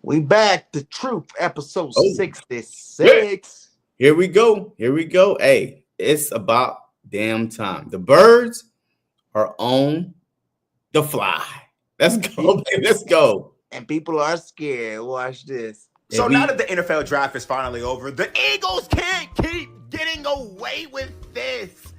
We back. The Truth, episode Oh, 66. here we go. Here we go. Hey, it's about damn time. The birds are on the fly. Let's go. Let's go. And people are scared. Watch this. So now that the NFL draft is finally over, the Eagles can't keep getting away with this.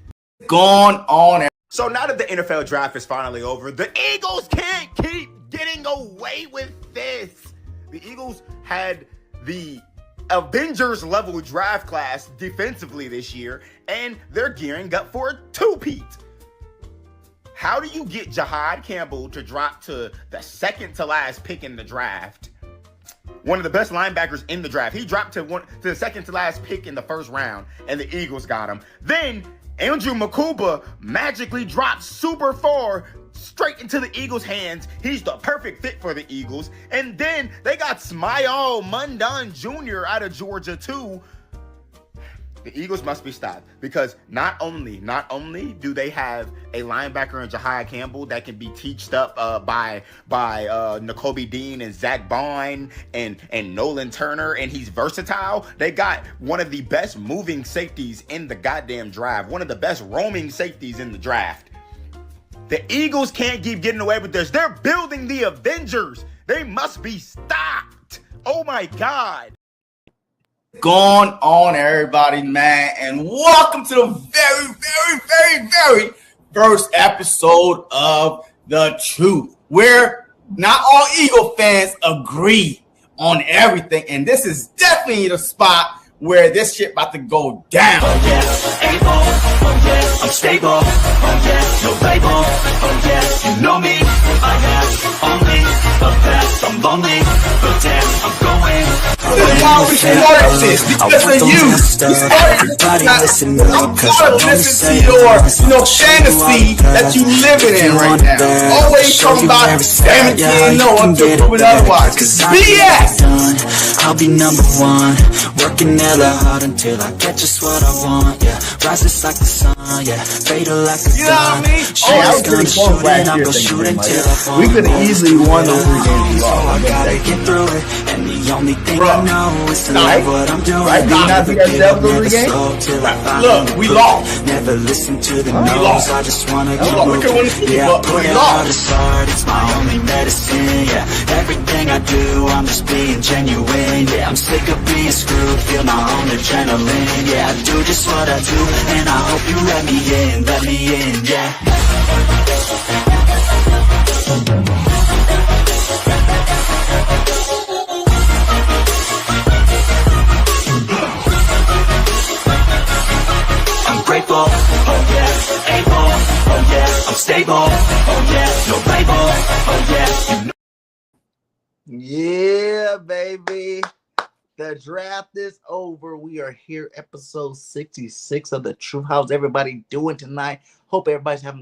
Gone on. So now that the NFL draft is finally over, the Eagles can't keep getting away with this. The Eagles had the Avengers level draft class defensively this year, and they're gearing up for a two-peat. How do you get Jahad Campbell to drop to the second to last pick in the draft? One of the best linebackers in the draft. He dropped to the second to last pick in the first round, and the Eagles got him. Then Andrew Makuba magically dropped super far straight into the Eagles' hands. He's the perfect fit for the Eagles. And then they got Smile Mundan Jr. out of Georgia too. The Eagles must be stopped because not only do they have a linebacker in Jahad Campbell that can be teached up by Nakobe Dean and Zach Bond and Nolan Turner, and he's versatile. They got one of the best moving safeties in the goddamn draft, one of the best roaming safeties in the draft. The Eagles can't keep getting away with this. They're building the Avengers. They must be stopped. Oh my God. Going on, everybody, man, and welcome to the very first episode of The Truth, where not all Eagle fans agree on everything, and this is definitely the spot where this shit about to go down. Oh yes, able. Oh yes, I'm stable. Oh yes, no label. Oh yes, you know me. I have only the best. I'm lonely, but damn, I'm going. This is why we started this, because of you. We started listen up, listen to your fantasy that you living in right now. Always talking about everything, no one can prove it otherwise. BS! I'll be number one, working hella hard until I get just what I want. Yeah, rises like the sun. Yeah, fatal like a you know what I mean? I was pretty close last year. We could have easily won those 3 games. So I gotta get through it, and the only thing I know is to love what I'm doing. Right? Never give up, never slow till I Look, we lost. Never listen to the no's. I just wanna keep moving. moving. Yeah, I put it out as hard. It's my only medicine. Yeah, everything I do, I'm just being genuine. Yeah, I'm sick of being screwed. Feel my own adrenaline. Yeah, I do just what I do, and I hope you let me in. Yeah. I'm grateful, oh yes, able, oh yes, I'm stable, oh yes, no label, oh yes, you know. Yeah, baby. The draft is over. We are here, episode 66 of The Truth. How's everybody doing tonight? Hope everybody's had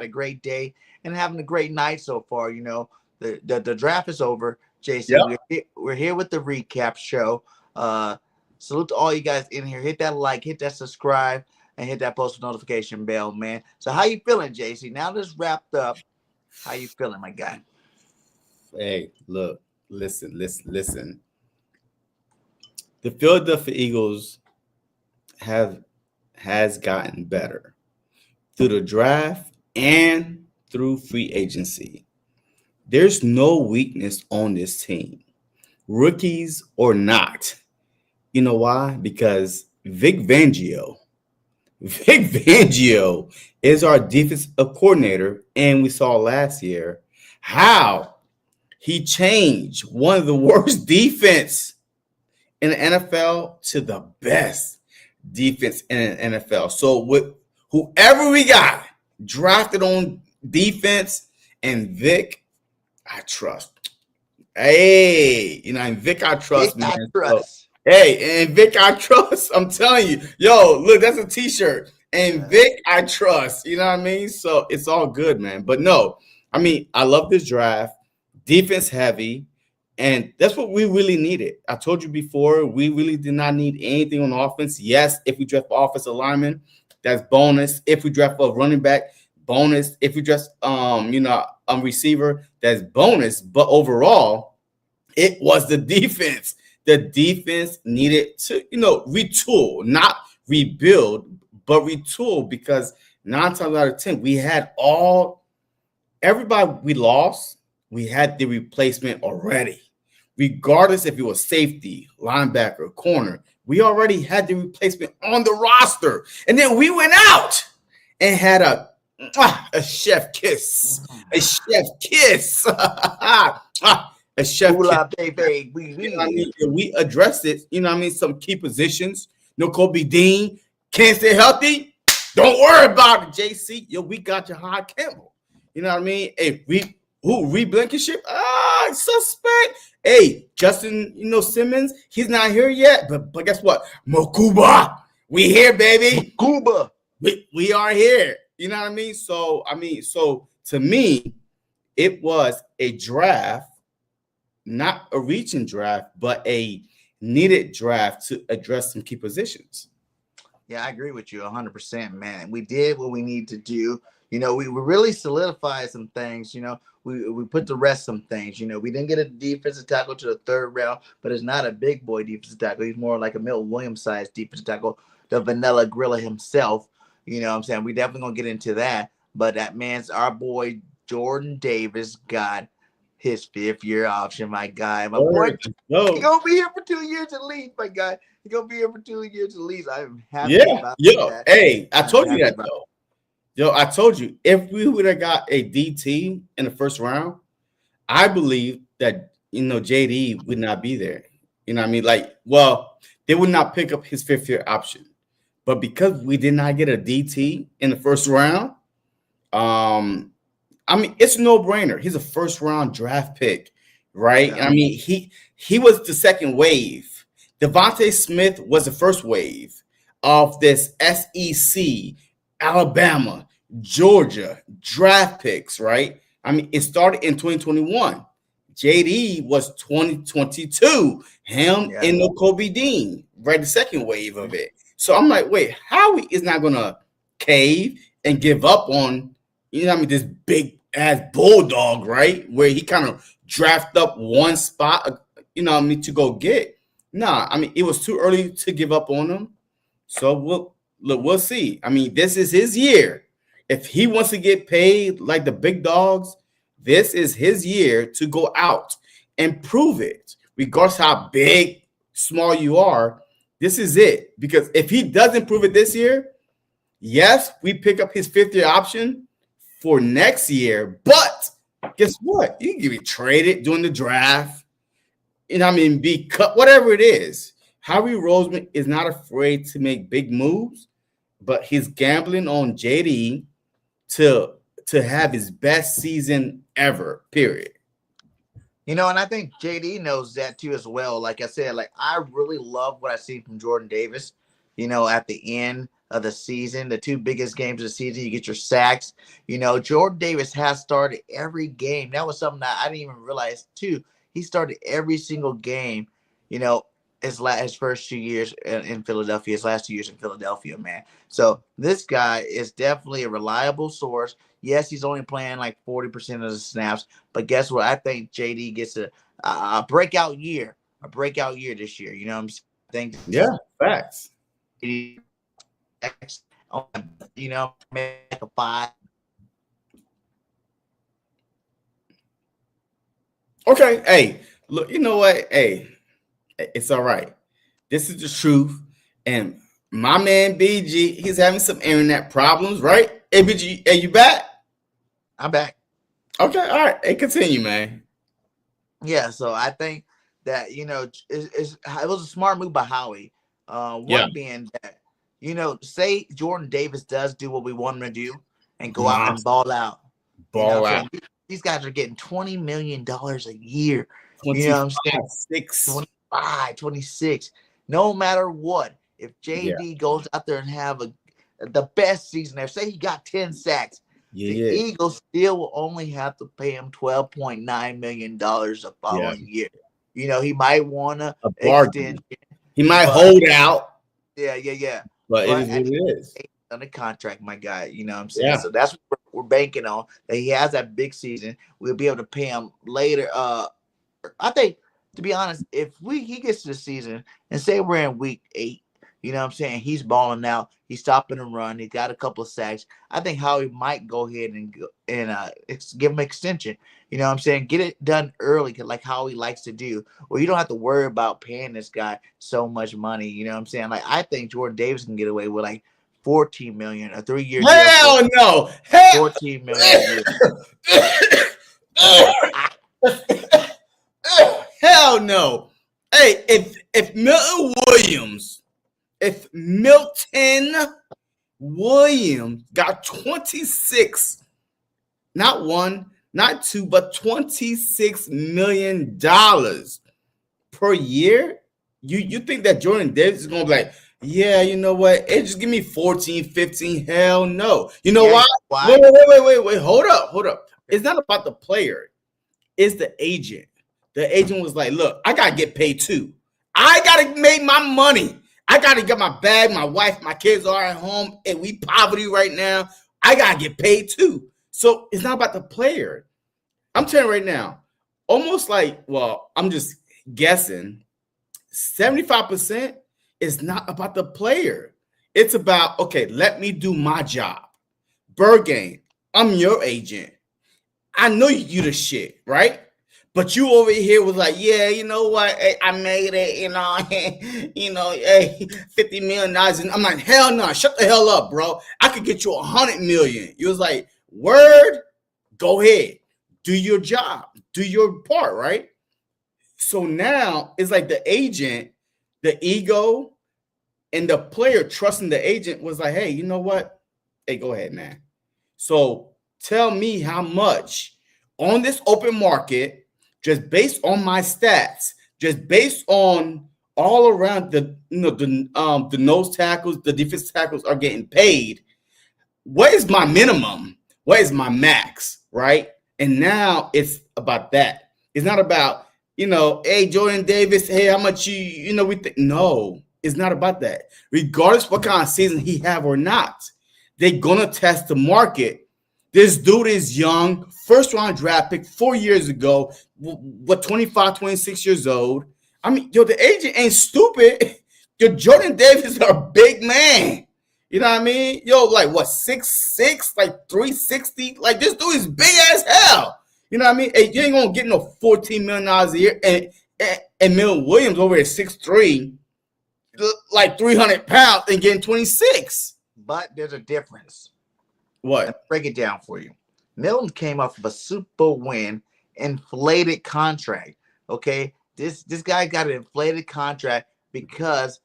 a great day and having a great night so far. You know, the draft is over. Jason, yep. We're here with the recap show. Salute to all you guys in here. Hit that like, hit that subscribe, and hit that post notification bell, man. So how you feeling, JC? Now this wrapped up. How you feeling, my guy? Hey, look, listen. The Philadelphia Eagles has gotten better through the draft and through free agency. There's no weakness on this team, rookies or not. You know why? Because Vic Fangio is our defensive coordinator, and we saw last year how he changed one of the worst defense in the NFL to the best defense in the NFL. So with whoever we got drafted on defense, and Vic, I trust. Hey, and Vic, I trust, man. So, hey, and Vic, I trust. I'm telling you, yo, look, that's a T-shirt. And Vic, I trust. You know what I mean? So it's all good, man. But no, I mean, I love this draft. Defense heavy. And that's what we really needed. I told you before, we really did not need anything on offense. Yes, if we draft offensive lineman, that's bonus. If we draft a running back, bonus. If we draft a receiver, that's bonus. But overall, It was the defense. The defense needed to, retool, not rebuild, but retool, because 9 times out of 10, we had everybody we lost, we had the replacement already. Regardless if it was safety, linebacker, corner, we already had the replacement on the roster. And then we went out and had a chef kiss. A chef kiss. A chef kiss. We addressed it. Some key positions. No Kobe Dean. Can't stay healthy. Don't worry about it, JC. We got your high Campbell. You know what I mean? Hey, Reed Blankenship? Suspect. Hey, Justin, Simmons, he's not here yet. But guess what? Mokuba, we here, baby. Mokuba. We are here. You know what I mean? So to me, it was a draft, not a reaching draft, but a needed draft to address some key positions. Yeah, I agree with you 100%, man. We did what we need to do. We really solidified some things. We put to rest some things. We didn't get a defensive tackle to the 3rd round, but it's not a big boy defensive tackle. He's more like a Milton Williams-sized defensive tackle, the vanilla gorilla himself. You know what I'm saying? We definitely going to get into that. But that man's our boy, Jordan Davis, got his 5th-year option, my guy. My boy, he's going to be here for 2 years at least, my guy. He's going to be here for 2 years at least. I'm happy about that. Hey, I told you that, though. I told you, if we would have got a DT in the 1st round, I believe that, JD would not be there. You know what I mean? They would not pick up his 5th-year option. But because we did not get a DT in the 1st round, it's a no-brainer. He's a 1st-round draft pick, right? Yeah. He was the 2nd wave. Devontae Smith was the 1st wave of this SEC, Alabama, Georgia draft picks, right? It started in 2021. JD was 2022. Him and no Kobe Dean, right? The 2nd wave of it. So I'm like, wait, Howie is not gonna cave and give up on, this big ass bulldog, right? Where he kind of draft up one spot, to go get. Nah, it was too early to give up on him. So we'll see. This is his year. If he wants to get paid like the big dogs, this is his year to go out and prove it. Regardless how big, small you are, this is it. Because if he doesn't prove it this year, yes, we pick up his 5th-year option for next year. But guess what? You can get traded during the draft. Be cut, whatever it is. Howie Roseman is not afraid to make big moves, but he's gambling on JD to have his best season ever, period. And I think JD knows that too as well. Like I said, I really love what I see from Jordan Davis, at the end of the season, the 2 biggest games of the season, you get your sacks. Jordan Davis has started every game. That was something that I didn't even realize too. He started every single game, his first 2 years in Philadelphia, his last 2 years in Philadelphia, man. So this guy is definitely a reliable source. Yes, he's only playing like 40% of the snaps, but guess what? I think JD gets a breakout year this year. You know what I'm saying? Facts. Make a 5. Okay, hey, look, you know what? Hey, it's all right. This is the truth. And my man BG, he's having some internet problems, right? Hey, BG, are you back? I'm back. Okay, all right. Hey, continue, man. Yeah, so I think that, it was a smart move by Howie. One being that, say Jordan Davis does do what we want him to do and go out and ball out. Ball out. These guys are getting $20 million a year. 25, 25, 26. No matter what, if JD goes out there and have the best season there, say he got 10 sacks, the Eagles still will only have to pay him $12.9 million the following year. He might want to extend. He might hold out. Yeah. But it is what it is. On the contract, my guy. You know what I'm saying? Yeah. So that's what we're banking on, that he has that big season. We'll be able to pay him later. I think to be honest, if he gets to the season and say we're in week 8, you know what I'm saying? He's balling out. He's stopping and run. He got a couple of sacks. I think Howie might go ahead and give him an extension. You know what I'm saying? Get it done early, like Howie likes to do, where you don't have to worry about paying this guy so much money. You know what I'm saying? Like, I think Jordan Davis can get away with like 14 million, a 3-year deal. Hell no. Hell. 14 million a year. Hell no. Hey, if Milton Williams got 26, not one, not two, but $26 million per year, you think that Jordan Davis is gonna be like, yeah, you know what? Hey, just give me 14, 15. Hell no. You know why? Wait. Hold up. It's not about the player. It's the agent. The agent was like, look, I gotta get paid too. I gotta make my money. I gotta get my bag. My wife, my kids are at home, and we poverty right now. I gotta get paid too. So it's not about the player. I'm telling you right now, almost like, well, I'm just guessing, 75% is not about the player. It's about, okay, let me do my job. Birdgang, I'm your agent. I know you the shit, right? But you over here was like, yeah, you know what? Hey, I made it, hey, $50 million. And I'm like, hell no, shut the hell up, bro. I could get you $100 million. You was like, word, go ahead. Do your job. Do your part, right? So now it's like the agent, the ego, and the player trusting the agent was like, hey, you know what? Hey, go ahead, man. So tell me how much on this open market, just based on my stats, just based on all around the nose tackles, the defensive tackles are getting paid. What is my minimum? What is my max? Right? And now it's about that. It's not about, hey, Jordan Davis, hey, how much we think. No, it's not about that. Regardless what kind of season he have or not, they're gonna test the market. This dude is young, first round draft pick 4 years ago, 25, 26 years old. I mean, the agent ain't stupid. Jordan Davis is a big man. You know what I mean? Like what, 6'6", like 360? Like this dude is big as hell. You know what I mean? Hey, you ain't gonna get no $14 million a year. And Milton Williams over at 6'3", like 300 pounds and getting 26. But there's a difference. What? Let me break it down for you. Milton came off of a Super win, inflated contract. Okay, this guy got an inflated contract because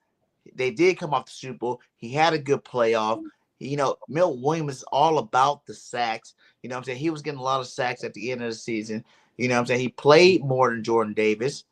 they did come off the Super Bowl. He had a good playoff. Milton Williams is all about the sacks. You know what I'm saying? He was getting a lot of sacks at the end of the season. You know what I'm saying? He played more than Jordan Davis.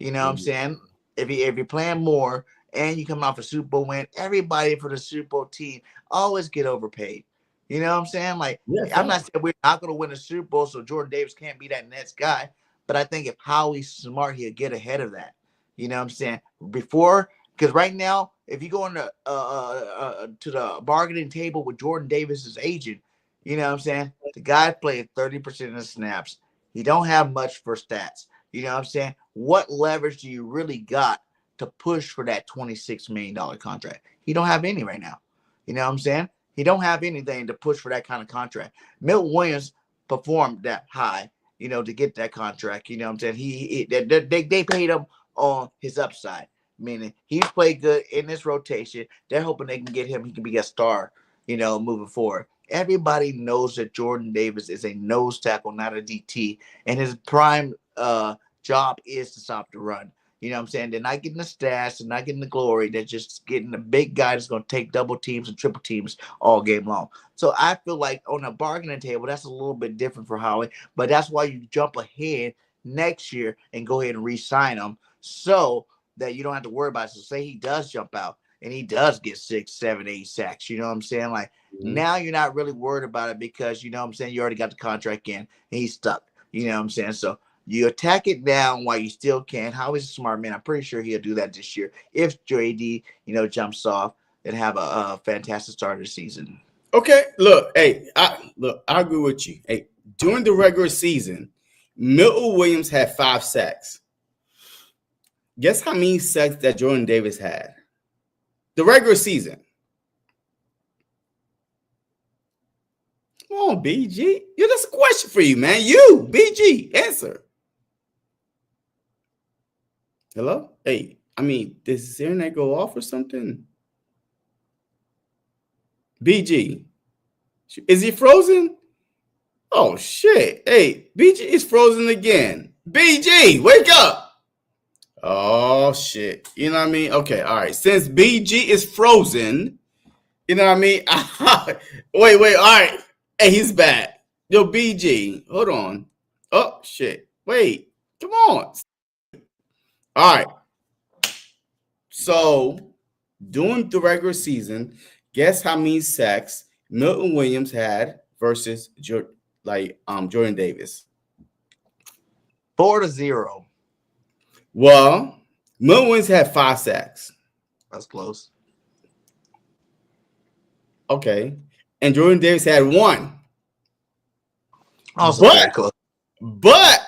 You know what I'm saying? If you're playing more and you come off a Super Bowl win, everybody for the Super Bowl team always get overpaid. You know what I'm saying? Like, yeah, I'm not saying we're not going to win a Super Bowl, so Jordan Davis can't be that next guy. But I think if Howie's smart, he'll get ahead of that. You know what I'm saying? Because right now, if you go on to the bargaining table with Jordan Davis's agent, you know what I'm saying? The guy played 30% of the snaps. He don't have much for stats. You know what I'm saying? What leverage do you really got to push for that $26 million contract? He don't have any right now. You know what I'm saying? He don't have anything to push for that kind of contract. Milton Williams performed that high, to get that contract. You know what I'm saying? They paid him on his upside, meaning he's played good in this rotation. They're hoping they can get him. He can be a star, moving forward. Everybody knows that Jordan Davis is a nose tackle, not a DT, and his prime job is to stop the run. You know what I'm saying? They're not getting the stats, they're not getting the glory. They're just getting the big guy that's going to take double teams and triple teams all game long. So I feel like on a bargaining table, that's a little bit different for Howie. But that's why you jump ahead next year and go ahead and re-sign him so that you don't have to worry about it. So say he does jump out and he does get 6, 7, 8 sacks. You know what I'm saying? Like, now you're not really worried about it because, you know what I'm saying, you already got the contract in and he's stuck. You know what I'm saying? So you attack it down while you still can. Howie's a smart man. I'm pretty sure he'll do that this year if JD, jumps off and have a fantastic start of the season. Okay, look, hey, I agree with you. Hey, during the regular season, Milton Williams had 5 sacks. Guess how many sacks that Jordan Davis had? The regular season. Come on, BG. Yeah, that's a question for you, man. You, BG, answer. Hello? Hey, I mean, does his internet go off or something? BG. Is he frozen? Oh, shit. Hey, BG is frozen again. BG, wake up. Oh, shit. You know what I mean? Okay, all right. Since BG is frozen, you know what I mean? Wait. All right. Hey, he's back. Yo, BG, hold on. Oh, shit. Wait. Come on. All right. So, during the regular season, guess how many sacks Milton Williams had versus Jordan Davis? 4-0. Well, Milton Williams had 5 sacks. That's close. Okay. And Jordan Davis had 1. Also very close. But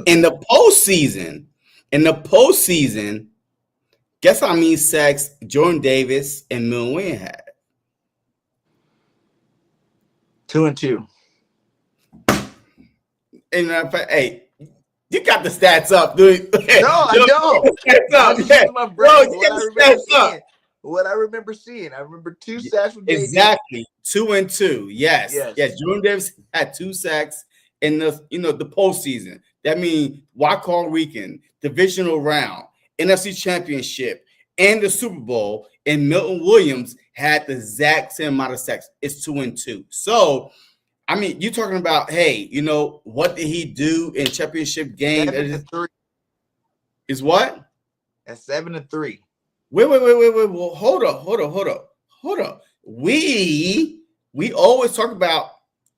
in the postseason, guess how many sacks Jordan Davis and Milton Williams had? 2-2. And hey, you got the stats up, dude. No, I don't. I'm just using my brain. What I remember seeing. I remember 2 sacks from JD. Exactly. 2-2. Yes. Jordan Davis had 2 sacks in the postseason. That means wild card weekend, divisional round, NFC Championship, and the Super Bowl. And Milton Williams had the exact same amount of sacks. It's 2-2. So, I mean, you're talking about, hey, what did he do in championship game? 7-3. Is what? At 7-3. Wait. Well, hold up. We always talk about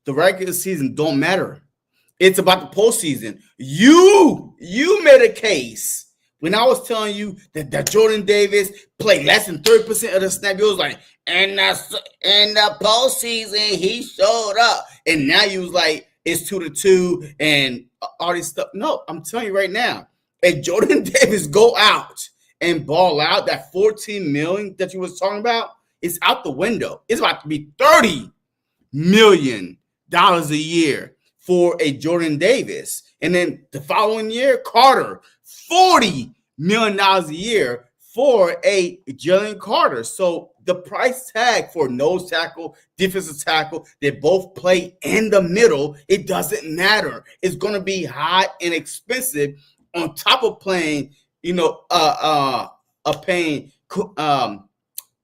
the regular season don't matter. It's about the postseason. You made a case when I was telling you that Jordan Davis played less than 30% of the snap. You was like, and in the postseason he showed up, and now you was like, it's 2-2 and all this stuff. No, I'm telling you right now, if Jordan Davis go out and ball out, that $14 million that you was talking about is out the window. It's about to be $30 million a year for a Jordan Davis. And then the following year, Carter, $40 million a year for a Jalen Carter. So the price tag for nose tackle, defensive tackle, they both play in the middle. It doesn't matter. It's going to be high and expensive on top of playing, paying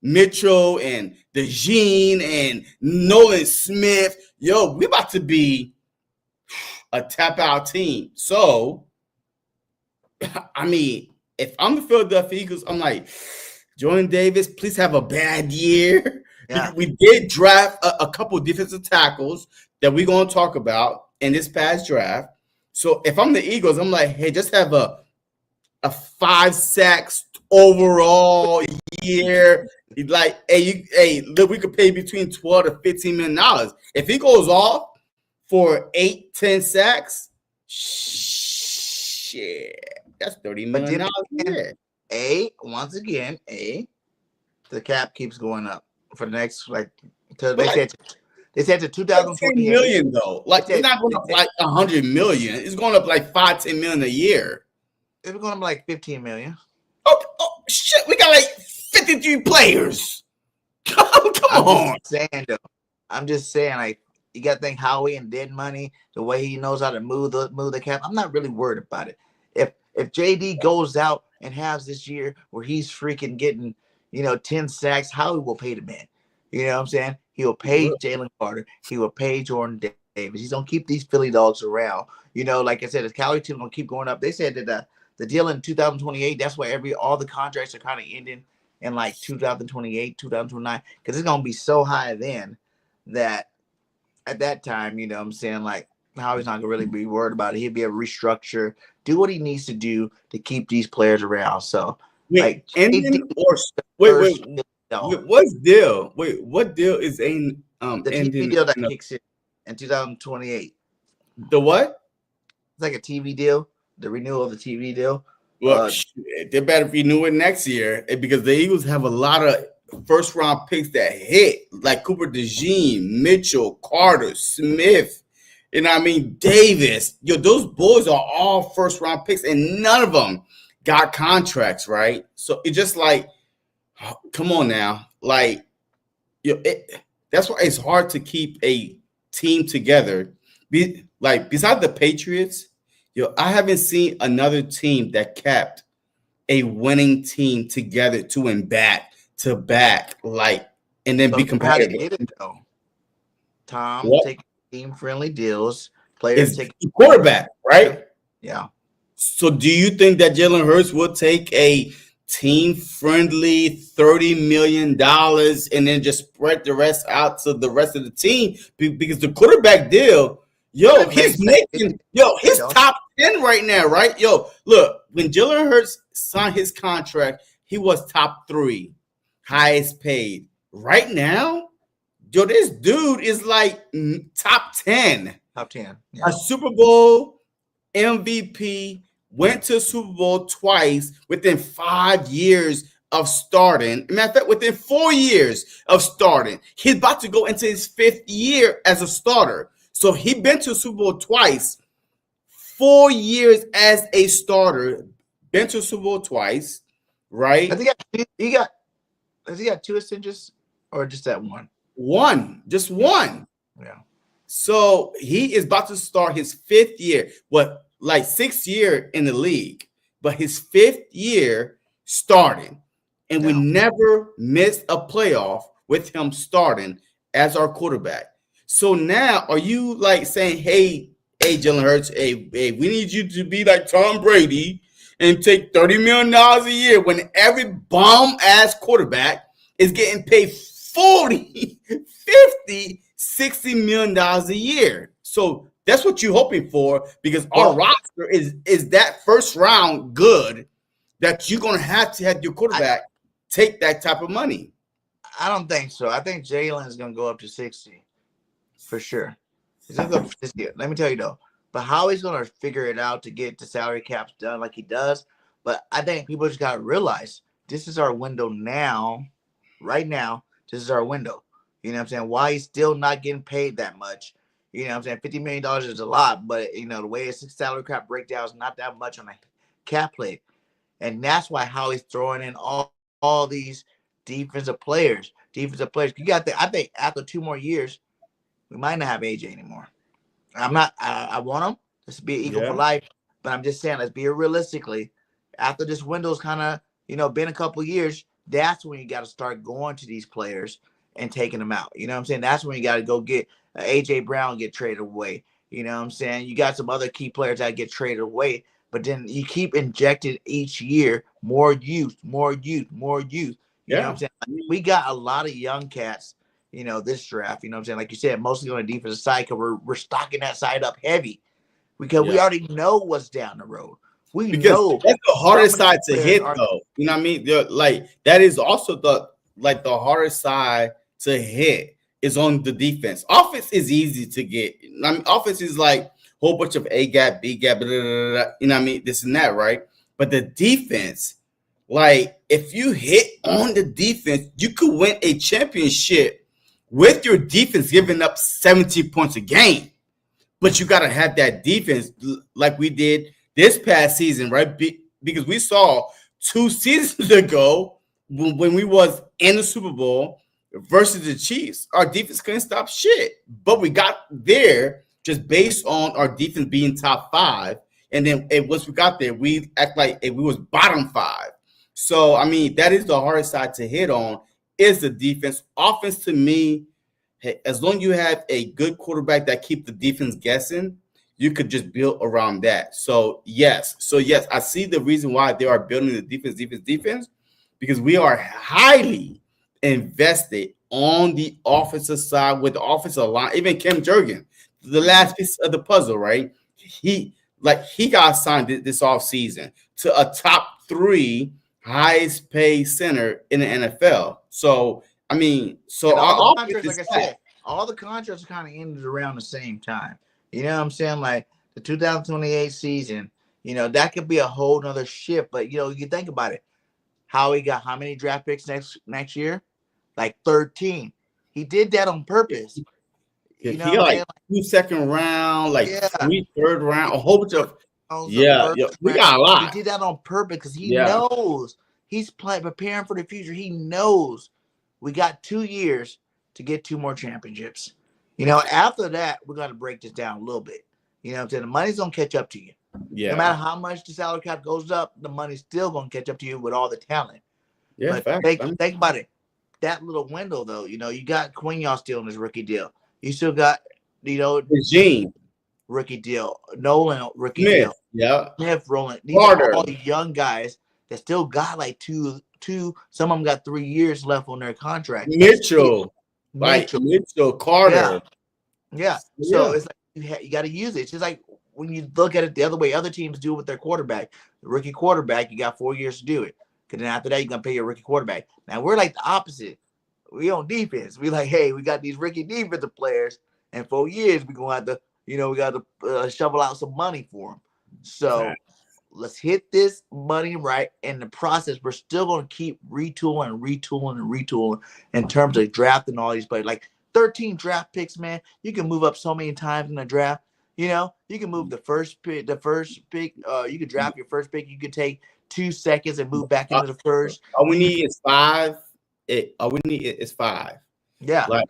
Mitchell and DeJean and Nolan Smith. Yo, we about to be a tap out team. So, I mean, if I'm the Philadelphia Eagles, I'm like, Jordan Davis, please have a bad year. Yeah. We did draft a couple of defensive tackles that we're going to talk about in this past draft. So if I'm the Eagles, I'm like, hey, just have a 5 sacks overall year. Like, hey, look, we could pay between $12 to $15 million. If he goes off for 8-10 sacks, shit, that's $30 million a year. Once again, the cap keeps going up for the next they said to 2028 million though. Like it's not going up like 100 million. It's going up like 5-10 million a year. It's going up like 15 million. Oh shit! We got like 53 players. Come on. I'm just saying, like, you got to think Howie and dead money, the way he knows how to move the cap. I'm not really worried about it. If JD goes out and has this year where he's freaking getting 10 sacks, Howie will pay the man. You know what I'm saying? He will pay Jalen Carter. He will pay Jordan Davis. He's gonna keep these Philly dogs around. Like I said, the Cali team gonna keep going up. They said that the deal in 2028. That's why all the contracts are kind of ending in like 2028, 2029, because it's gonna be so high then that at that time, what I'm saying, like, Howie's not gonna really be worried about it. He'll be able to restructure, do what he needs to do to keep these players around. So, wait, what's deal? Wait, what deal is the TV deal that kicks in 2028? The what? It's like a TV deal, the renewal of the TV deal. Well, they better renew it next year because the Eagles have a lot of first round picks that hit, like Cooper DeJean, Mitchell, Carter, Smith. You know what I mean? Davis. Those boys are all first round picks, and none of them got contracts, right? So it's just like, come on now. Like, that's why it's hard to keep a team together. Besides the Patriots, I haven't seen another team that kept a winning team together to back, and then be competitive. How they did it though? Tom taking team-friendly deals, players taking quarterback, right? Yeah. So, do you think that Jalen Hurts will take a team-friendly $30 million and then just spread the rest out to the rest of the team? Because the quarterback deal, he's making his top 10 right now, right? Look, when Jalen Hurts signed his contract, he was top 3, highest paid. Right now, this dude is like top 10. Top 10. Yeah. A Super Bowl MVP, went to Super Bowl twice within 5 years of starting. Matter of fact, within 4 years of starting. He's about to go into his 5th year as a starter. So he been to Super Bowl twice, 4 years as a starter, been to Super Bowl twice, right? I think has he got 2 extensions or just that one? Just one. Yeah. So he is about to start his 5th year. What? Like 6th year in the league, but his 5th year starting, and we never missed a playoff with him starting as our quarterback. So now, are you like saying, "Hey, Jalen Hurts, hey, we need you to be like Tom Brady and take $30 million a year when every bum ass quarterback is getting paid $40, $50, $60 million a year?" So that's what you're hoping for, because our roster is that first round good that you're going to have your quarterback take that type of money. I don't think so. I think Jalen is going to go up to 60 for sure. He's going to go up to 60. Let me tell you though, but how he's going to figure it out to get the salary caps done like he does. But I think people just got to realize this is our window now. Right now, this is our window. You know what I'm saying? Why he's still not getting paid that much. You know what I'm saying? $50 million is a lot, but, the way his salary cap breakdown is not that much on a cap play. And that's why Howie's throwing in all these defensive players. You got I think after 2 more years, we might not have AJ anymore. I want him. This to be an Eagle for life. But I'm just saying, let's be realistically, after this window's kind of, been a couple years, that's when you got to start going to these players and taking them out. You know what I'm saying? That's when you got to go get AJ Brown get traded away. You know what I'm saying? You got some other key players that get traded away, but then you keep injecting each year more youth. You know what I'm saying? Like, we got a lot of young cats, this draft. You know what I'm saying? Like you said, mostly on the defensive side, because we're stocking that side up heavy because we already know what's down the road. We know that's the hardest side to hit, though. You know what I mean? Like that is also the hardest side to hit is on the defense. Offense is easy to get. I mean, offense is like a whole bunch of A gap, B gap, blah, blah, blah, blah, you know what I mean? This and that, right? But the defense, like if you hit on the defense, you could win a championship with your defense giving up 70 points a game. But you got to have that defense like we did this past season, right? Because we saw 2 seasons ago when we was in the Super Bowl versus the Chiefs, our defense couldn't stop shit. But we got there just based on our defense being top 5. And then once we got there, we act like we was bottom 5. So, I mean, that is the hardest side to hit on is the defense. Offense, to me, as long as you have a good quarterback that keep the defense guessing, you could just build around that. So, yes, I see the reason why they are building the defense, because we are highly invested on the offensive side with the offensive line. Even Kim Jurgen, the last piece of the puzzle, right? He got signed this offseason to a top 3 highest paid center in the NFL. So I mean, all the contracts, like I said, all the contracts kind of ended around the same time. You know what I'm saying? Like the 2028 season You know, that could be a whole nother shift. But you know, you think about it. Howie got how many draft picks next year? Like 13. He did that on purpose. Yeah, You know he what got I'm like saying? 2 second round, like Yeah. 3 third round, a whole bunch of The first yeah. We round. got a He lot. did that on purpose because he Yeah. knows he's preparing for the future. He knows we got 2 years to get 2 more championships. You know, after that, we're gonna break this down a little bit. You know what I'm saying? The money's gonna catch up to you. Yeah. No matter how much the salary cap goes up, the money's still gonna catch up to you with all the talent. Yeah, But fact. think about it. That little window, though, you know, you got Quignon still in his rookie deal. You still got, you know, Regime. rookie deal. Nolan, rookie Smith. deal. Yeah. Smith, Roland. These Carter. are all young guys that still got like two. Some of them got 3 years left on their contract. Mitchell. Like Mitchell, Carter. Yeah. So it's like you got to use it. It's just like when you look at it the other way, other teams do with their quarterback. The rookie quarterback, you got 4 years to do it. Because then after that, you're going to pay your rookie quarterback. Now, we're like the opposite. We on defense. We like, hey, we got these rookie defensive players. And 4 years, we're going to have to, you know, we got to shovel out some money for them. So let's hit this money right. In the process, we're still going to keep retooling in terms of drafting all these players. Like 13 draft picks, man. You can move up so many times in the draft. You know, you can move the first pick. You could draft your first pick. You could take 2 seconds and move back into the first. All we need is 5. All we need is 5. Yeah. Like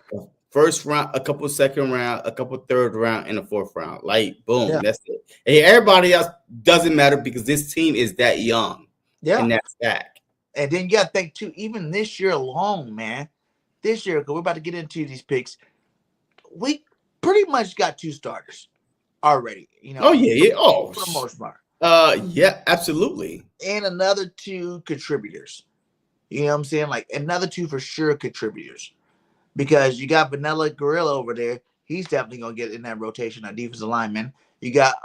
first round, a couple second round, a couple third round, and a fourth round. Like boom, that's it. Hey, everybody else doesn't matter because this team is that young. Yeah. And that's that. And then you got to think too, even this year alone, man. This year, because we're about to get into these picks, we pretty much got 2 starters already. You know. Oh yeah. Oh, for the most part. Yeah, absolutely. And another 2 contributors. You know what I'm saying? Like another 2 for sure contributors. Because you got Vanilla Gorilla over there. He's definitely going to get in that rotation on defensive lineman. You got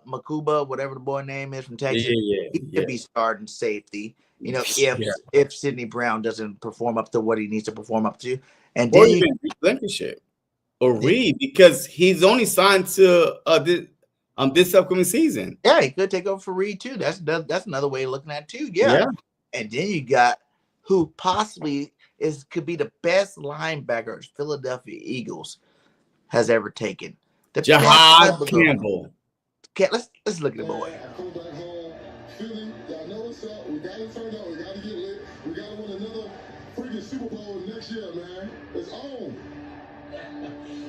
Makuba, whatever the boy name is from Texas. He could be starting safety. You know, if Sidney Brown doesn't perform up to what he needs to perform up to. And then even Blankenship or Reed, because he's only signed to this upcoming season. Yeah, he could take over for Reed too. That's another way of looking at it too. Yeah. And then you got who possibly could be the best linebackers Philadelphia Eagles has ever taken. Jahad Campbell. Okay, let's look at the boy. Philly, y'all know what's up. We got to turn up. We got to get lit. We got to win another freaking Super Bowl next year, man. It's on.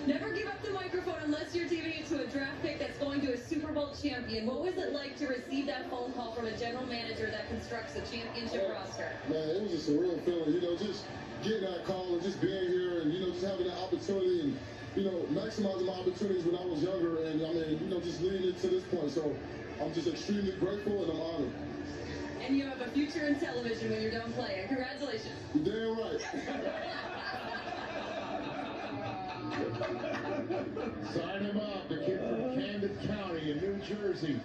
Never give up the microphone unless you're giving it to a draft pick that's going to a Super Bowl champion. What was it like to receive that phone call from a general manager that constructs a championship roster? Man, it was a surreal feeling, you know, just getting that call and just being here and, you know, just having that opportunity and, you know, maximizing my opportunities when I was younger and, I mean, you know, just leading it to this point. So I'm just extremely grateful and I'm honored. And you have a future in television when you're done playing. Congratulations. You're damn right. Sign him up, the kid from Camden County in New Jersey.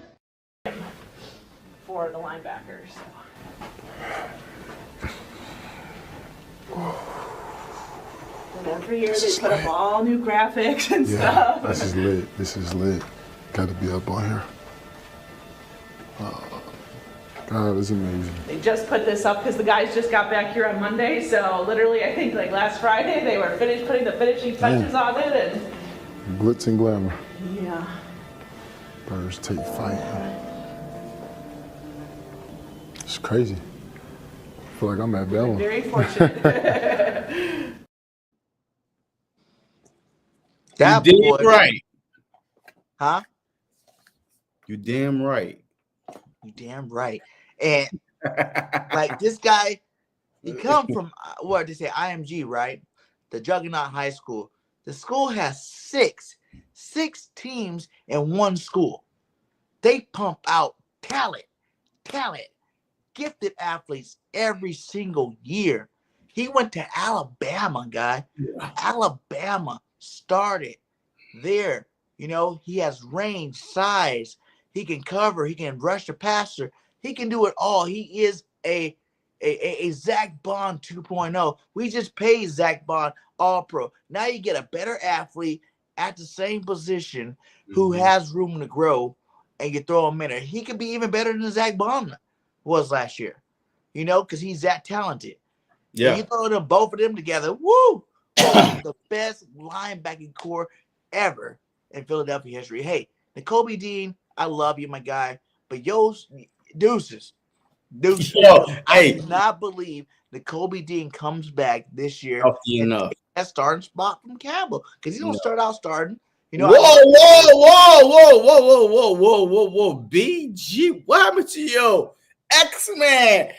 For the linebackers. And every year they put up all new graphics and stuff. This is lit. This is lit. Got to be up on here. God, it's amazing. They just put this up because the guys just got back here on Monday. So literally, I think like last Friday, they were putting the finishing touches on it. And glitz and glamour. Yeah. Birds take fight. It's crazy. I feel like I'm at Bellum. Very fortunate. That you boy, damn right. Huh? You damn right. You damn right. And like this guy, he come from what they say, IMG, right? The Juggernaut High School. The school has six teams in one school. They pump out talent, gifted athletes every single year. He went to Alabama, guy. Yeah. Alabama started there. You know, he has range, size. He can cover. He can rush the passer. He can do it all. He is a Zach Bond 2.0. We just paid Zach Bond All-Pro. Now you get a better athlete at the same position who has room to grow and you throw him in there, he could be even better than Zach Bond was last year. You know, because he's that talented. Yeah. And you throw them both of them together, woo! The best linebacking core ever in Philadelphia history. Hey, Nakobe Dean, I love you, my guy, but deuces. Yo, I hey, do not believe Nakobe Dean comes back this year healthy and enough. takes that starting spot from Campbell because he don't No. start out starting. You know, whoa, BG, what happened to you? X-Men,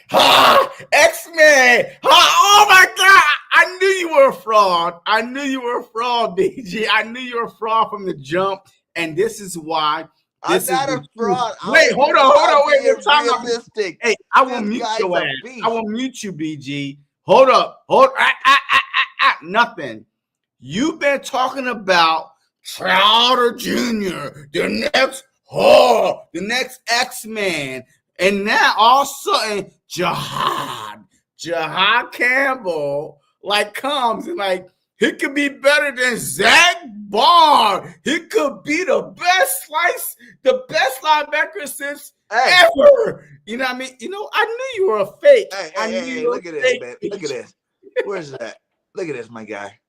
X-Men, oh my God, I knew you were a fraud. I knew you were a fraud, BG. I knew you were a fraud from the jump, and this is why. I'm not a fraud. Wait, hold on, wait, time out. Realistic. Hey, I will mute your ass. I will mute you, BG. Hold up, nothing. You've been talking about Crowder Jr., the next X-Man, and now all of a sudden Jahad Campbell comes and he could be better than Zach Bond. He could be the best linebacker since ever. You know what I mean? You know, I knew you were a fake. Hey, look at this, man. Look at this. Where's that? Look at this, my guy.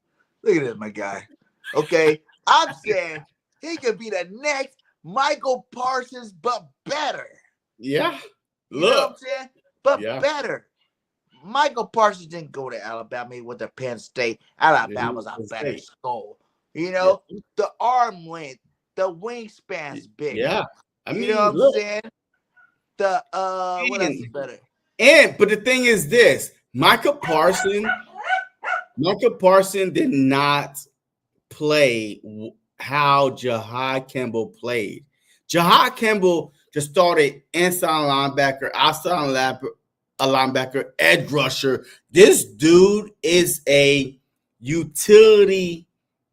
Look at this, my guy. Okay, I'm saying he could be the next Michael Parsons, but better. Yeah. You know what I'm saying? But better. Michael Parsons didn't go to Alabama. He went to Penn State. Alabama's a better school. You know, the arm length, the wingspan's bigger. Yeah. I mean, you know what I'm saying? The what else is better? But the thing is this, Michael Parsons did not play how Jahad Campbell played. Jahad Campbell just started inside linebacker, outside linebacker, edge rusher. This dude is a utility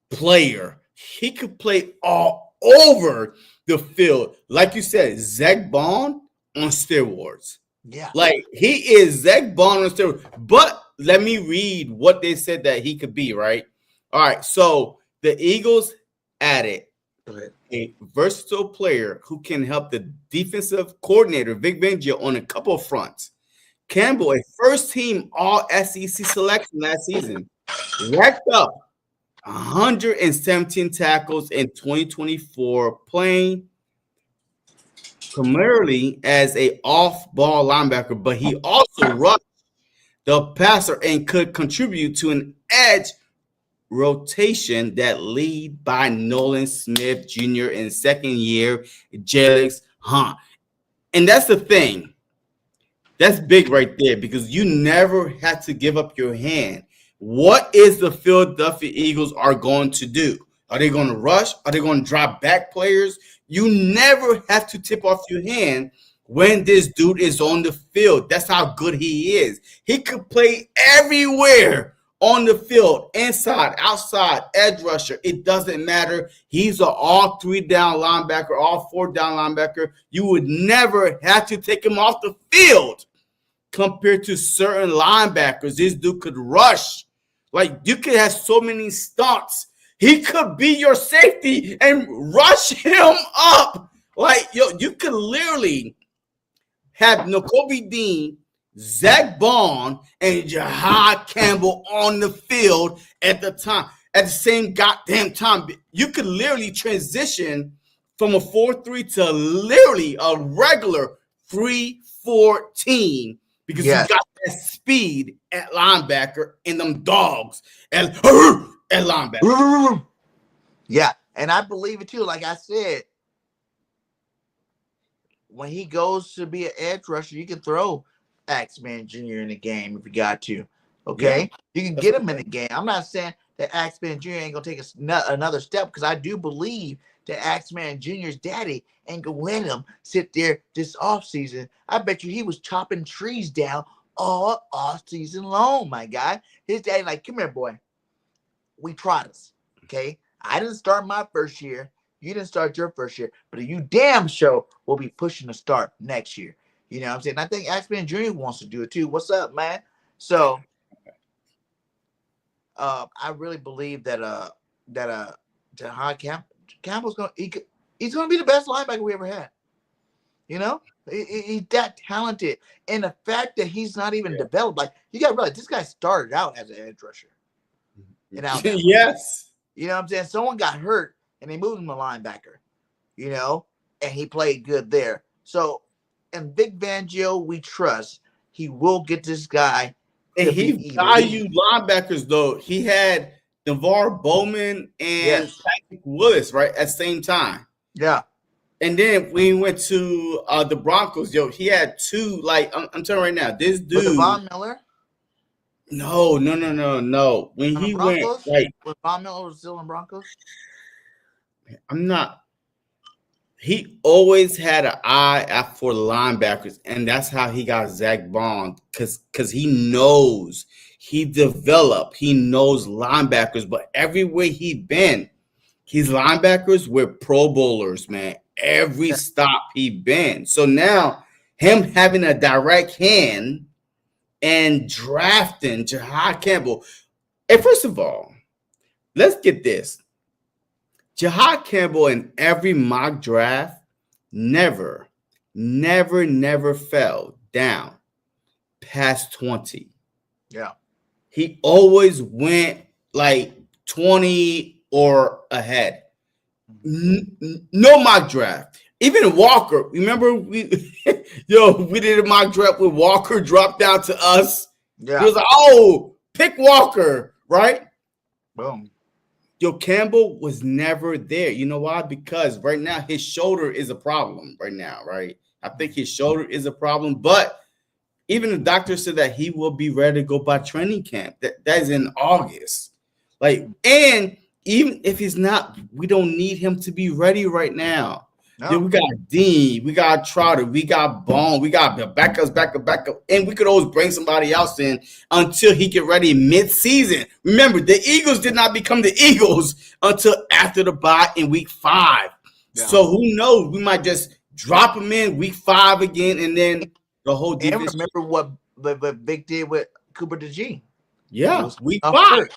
player. He could play all over the field. Like you said, Zach Bond on steroids. Yeah. He is Zach Bond on steroids. But let me read what they said that he could be, right? All right. So the Eagles added a versatile player who can help the defensive coordinator, Vic Fangio, on a couple of fronts. Campbell, a first-team All-SEC selection last season, racked up 117 tackles in 2024, playing primarily as a off-ball linebacker, but he also rushed the passer and could contribute to an edge rotation that lead by Nolan Smith Jr. in second year, Jelix Hunt. And that's the thing. That's big right there because you never had to give up your hand. What is the Philadelphia Eagles are going to do? Are they going to rush? Are they going to drop back players? You never have to tip off your hand when this dude is on the field. That's how good he is. He could play everywhere on the field, inside, outside, edge rusher. It doesn't matter. He's an all 3 down linebacker, all 4 down linebacker. You would never have to take him off the field compared to certain linebackers. This dude could rush. You could have so many stunts. He could be your safety and rush him up. You could literally have Nakobe Dean, Zach Bond, and Jahad Campbell on the field at the same goddamn time. You could literally transition from a 4-3 to literally a regular 3-4 team because you got that speed at linebacker and them dogs at linebacker. Yeah, and I believe it too. Like I said, when he goes to be an edge rusher, you can throw Axeman Jr. in the game if you got to. Okay, you can get him in the game. I'm not saying that Axeman Jr. ain't gonna take another step because I do believe that Axeman Jr.'s daddy ain't gonna let him sit there this offseason. I bet you he was chopping trees down all offseason long, my guy. His daddy come here, boy. We tried this. Okay, I didn't start my first year. You didn't start your first year, but you damn sure will be pushing to start next year. You know what I'm saying? I think Axeman Jr. wants to do it too. What's up, man? So I really believe that Jahad Campbell's he's gonna be the best linebacker we ever had. You know, he's that talented, and the fact that he's not even developed, like you got to realize, this guy started out as an edge rusher. In Alabama. Yes. You know what I'm saying? Someone got hurt, and they moved him to linebacker. You know, and he played good there. So, and Vic Fangio, we trust he will get this guy. And he valued linebackers, though. He had NaVar Bowman and Patrick Willis, right, at the same time. Yeah. And then when he went to the Broncos, he had two, like, I'm telling you right now, this dude. Von Miller? No. When he went, like. Was Von Miller still in Broncos? I'm not. He always had an eye out for the linebackers, and that's how he got Zach Bond, because he knows, he developed, he knows linebackers, but everywhere he been, his linebackers were Pro Bowlers, man. Every stop he been. So now him having a direct hand and drafting Jahad Campbell. And first of all, let's get this. Jahad Campbell in every mock draft never fell down past 20. Yeah. He always went like 20 or ahead. No mock draft. Even Walker, remember we did a mock draft with Walker, dropped down to us. Yeah. He was like, oh, pick Walker, right? Boom. Campbell was never there. You know why? Because right now his shoulder is a problem right now, right? I think his shoulder is a problem, but even the doctor said that he will be ready to go by training camp. That is in August. Like, and even if he's not, we don't need him to be ready right now. No. We got Dean, we got Trotter, we got Bone, we got backup, and we could always bring somebody else in until he get ready mid-season. Remember, the Eagles did not become the Eagles until after the bye in week 5. Yeah. So who knows? We might just drop him in week 5 again, and then the whole defense. And remember what Vic did with Cooper DeJean. Yeah, week 5.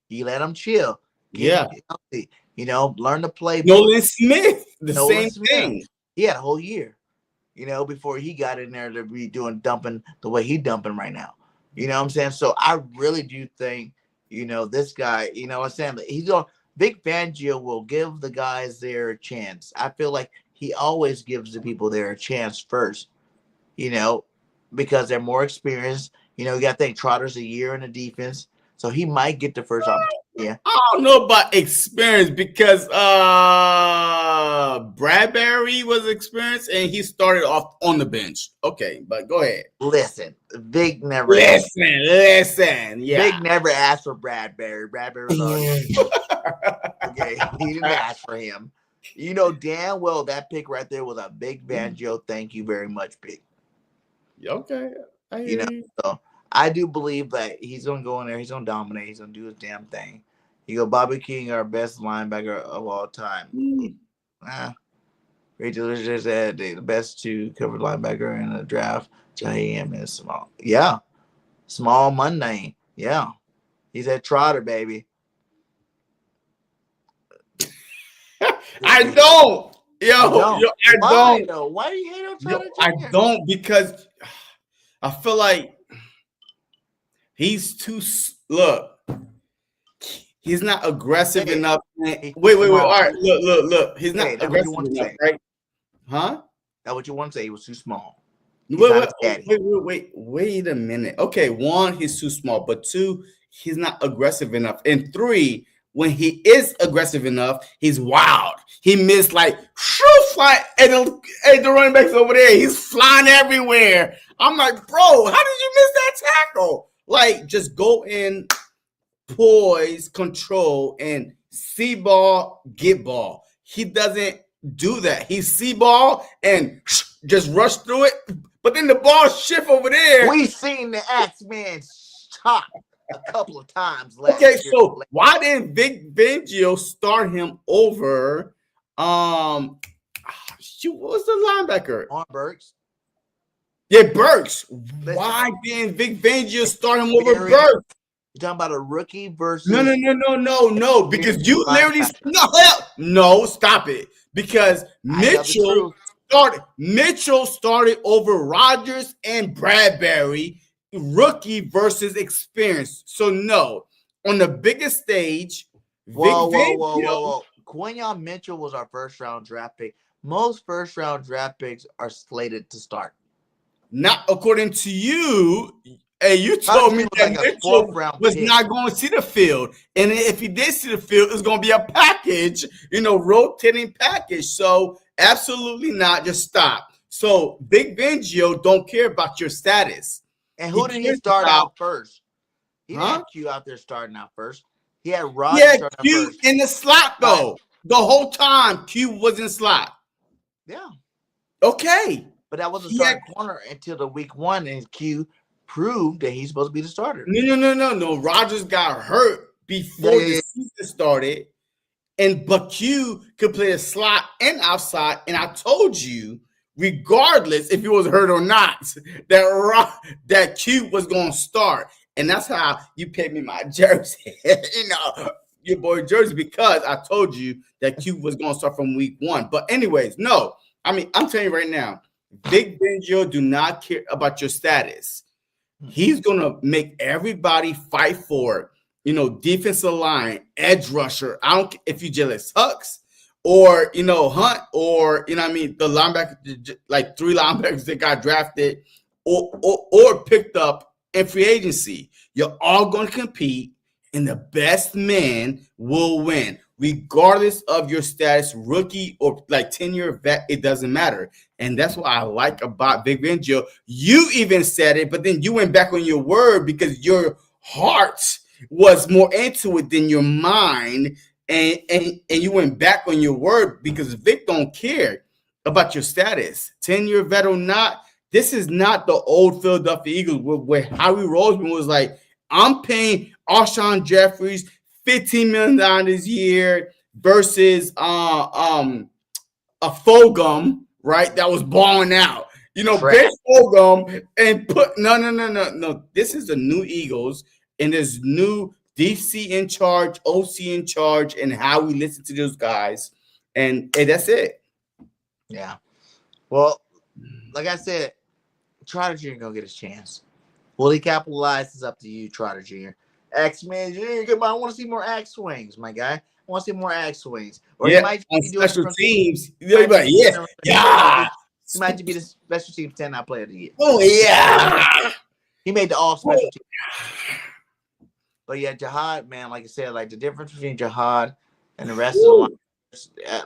He let him chill. Yeah. Healthy. You know, learn to play. Nolan Smith, same thing. He had a whole year, before he got in there to be doing dumping the way he dumping right now. You know what I'm saying? So I really do think, this guy, I'm saying Vic Fangio will give the guys their chance. I feel like he always gives the people their chance first, because they're more experienced. You got to think Trotter's a year in the defense. So he might get the first opportunity. Yeah. I don't know about experience because Bradbury was experienced and he started off on the bench. Okay, but go ahead. Listen, Vic never. Listen. Yeah. Vic never asked for Bradbury. Bradbury was already. Okay, he didn't ask for him. Damn well that pick right there was a big Fangio. Thank you very much, Big. Okay. I hear you. So I do believe that he's going to go in there. He's going to dominate. He's going to do his damn thing. Bobby King, our best linebacker of all time. Rachel just said the best 2 covered linebacker in the draft. Jaheim is small. Yeah. Small Monday. Yeah. He's at Trotter, baby. I don't. I don't. Why do you hate on Trotter? I don't, because I feel like he's too he's not aggressive enough. Wait. All right, look. He's not aggressive enough, right? Huh? That's what you want to say. He was too small. Wait a minute. Okay, 1, he's too small, but 2, he's not aggressive enough. And 3, when he is aggressive enough, he's wild. He missed like fly, and the running back's over there. He's flying everywhere. I'm like, bro, how did you miss that tackle? Like, just go in, poise, control, and see ball, get ball. He doesn't do that. He see ball and just rush through it, but then the ball shift over there. We've seen the X-Men chop a couple of times last year. Okay, so why didn't Vic Fangio start him over? What was the linebacker? On Burks. Yeah, Burks. Why didn't Vic Fangio start him over Burks? You're talking about a rookie versus no. Because you literally no, stop it. Because Mitchell started over Rodgers and Bradbury, rookie versus experience. So no, on the biggest stage, Whoa. Quinyon Mitchell was our first round draft pick. Most first round draft picks are slated to start. Not according to you. Hey, you told me that like Mitchell was not going to see the field. And if he did see the field, it's going to be a package, rotating package. So absolutely not. Just stop. So Big Benjo don't care about your status. And who did he start out first? He didn't have Q out there starting out first. He had Rod starting out Q first. in the slot, though. The whole time, Q was in slot. Yeah. Okay. But that wasn't starting corner until the week 1, and Q proved that he's supposed to be the starter. No. Rodgers got hurt before the season started, but Q could play a slot and outside. And I told you, regardless if he was hurt or not, that Q was going to start. And that's how you paid me my jersey, your boy jersey, because I told you that Q was going to start from week 1. But anyways, no. I mean, I'm telling you right now, Big Benjo do not care about your status. He's going to make everybody fight for it. Defensive line, edge rusher. I don't care if you Jalen Hux or, Hunt or, the linebacker, like 3 linebackers that got drafted or picked up in free agency. You're all going to compete, and the best man will win, regardless of your status, rookie or like 10-year vet. It doesn't matter. And that's what I like about Big Benjo. You even said it, but then you went back on your word because your heart was more into it than your mind. And you went back on your word because Vic don't care about your status. 10-year vet or not, this is not the old Philadelphia Eagles where Howie Roseman was like, I'm paying Alshon Jeffries $15 million this year versus a Fogum, right? That was balling out. Bench Fogum and put no. This is the new Eagles, and there's new DC in charge, OC in charge, and how we listen to those guys, and that's it. Yeah. Well, like I said, Trotter Jr. gonna get his chance. Will he capitalize? It's up to you, Trotter Jr. X-Men Jr. I want to see more axe swings, my guy. I want to see more axe swings. Or he might on be doing special teams. He might be the special teams 10-out player of the year. Oh yeah. He made the all special teams. But yeah, Jihad, man, like I said, like the difference between Jihad and the rest of the line.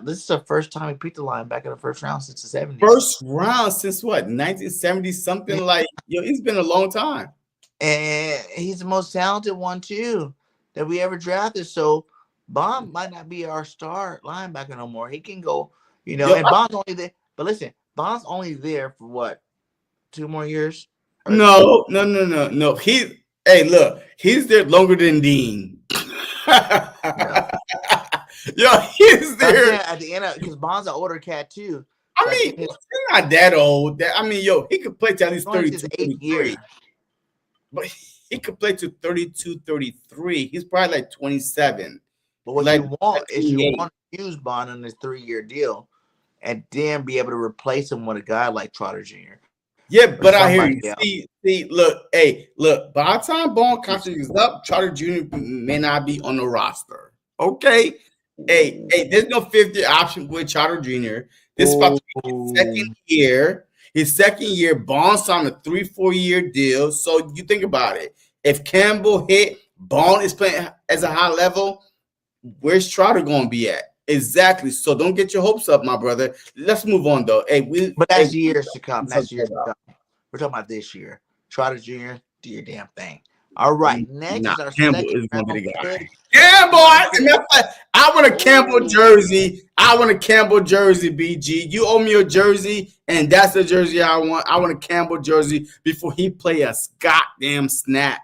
This is the first time he picked the line back in the first round since the 70s. First round since what? 1970 something. Like, it's been a long time. And he's the most talented one too that we ever drafted. So Bond might not be our star linebacker no more. He can go, and Bond's only there. But listen, Bond's only there for what? 2 more years? No. He's there longer than Dean. He's there at the end of, because Bond's an older cat too. I mean, he's not that old. He could play to at least 32, 33. But he could play to 32, 33. He's probably like 27. But what you want is you want to use Bond on this 3-year deal and then be able to replace him with a guy like Trotter Jr. Yeah, but I hear you. See, look. By the time Bond contract is up, Trotter Jr. may not be on the roster. Okay? Hey, there's no 5th-year option with Trotter Jr. This is about to be his second year. His second year, Bond signed a 3-4 year deal. So you think about it. If Campbell hit, Bond is playing as a high level, where's Trotter going to be at? Exactly. So don't get your hopes up, my brother. Let's move on, though. But that's years to come. That's years to come. We're talking about this year. Trotter Jr., do your damn thing. All right. Next is our Campbell is going to be the guy. Campbell! I want a Campbell jersey. BG. You owe me a jersey, and that's the jersey I want. I want a Campbell jersey before he play a goddamn snap.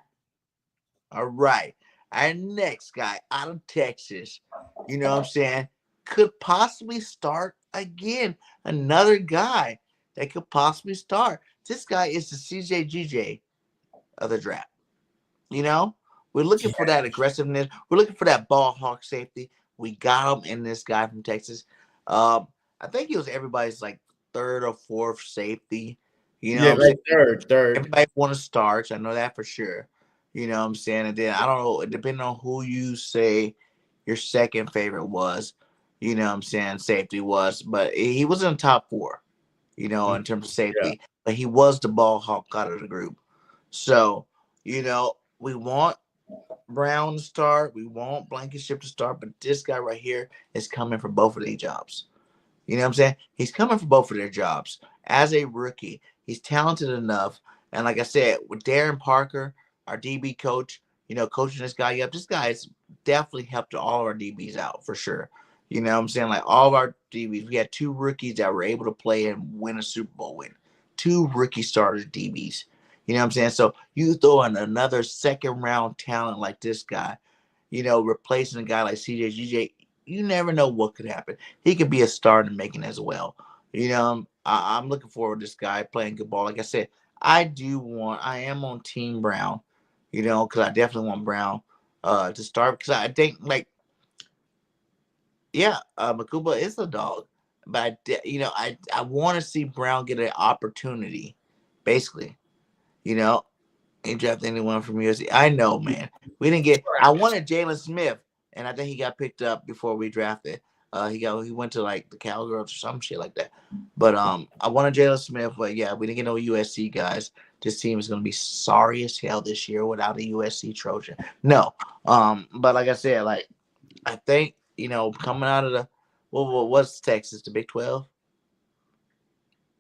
All right. Our next guy out of Texas, you know what I'm saying, could possibly start again. Another guy that could possibly start. This guy is the CJGJ of the draft. We're looking for that aggressiveness. We're looking for that ball hawk safety. We got him in this guy from Texas. I think he was everybody's like third or fourth safety. You know Yeah, what I'm saying? like third. Everybody want to start. I know that for sure. You know what I'm saying? And then I don't know, depending on who you say your second favorite was, you know what I'm saying, safety was, but he was in the top four, you know, in terms of safety. Yeah. But he was the ball hawk out of the group. So, you know, we want Brown to start, we want Blankenship to start, but this guy right here is coming for both of their jobs. You know what I'm saying? He's coming for both of their jobs. As a rookie, he's talented enough. And like I said, with Darren Parker, our DB coach, you know, coaching this guy up, this guy's definitely helped all of our DBs out for sure. You know what I'm saying? Like all of our DBs, we had 2 rookies that were able to play and win a Super Bowl win. 2 rookie starter DBs. You know what I'm saying? So you throw in another second round talent like this guy, you know, replacing a guy like CJ, you never know what could happen. He could be a star in the making as well. You know, I'm looking forward to this guy playing good ball. Like I said, I am on Team Brown, you know, because I definitely want Brown to start because I think, like, yeah, Makuba is a dog, but I want to see Brown get an opportunity, basically, you know. Ain't draft anyone from USC. I know, man. We didn't get. I wanted Jalen Smith, and I think he got picked up before we drafted. He went to like the Cowgirls or some shit like that. But I wanted Jalen Smith, but yeah, we didn't get no USC guys. This team is gonna be sorry as hell this year without a USC Trojan. No. But like I said, like I think, you know, coming out of the what's Texas, the Big 12?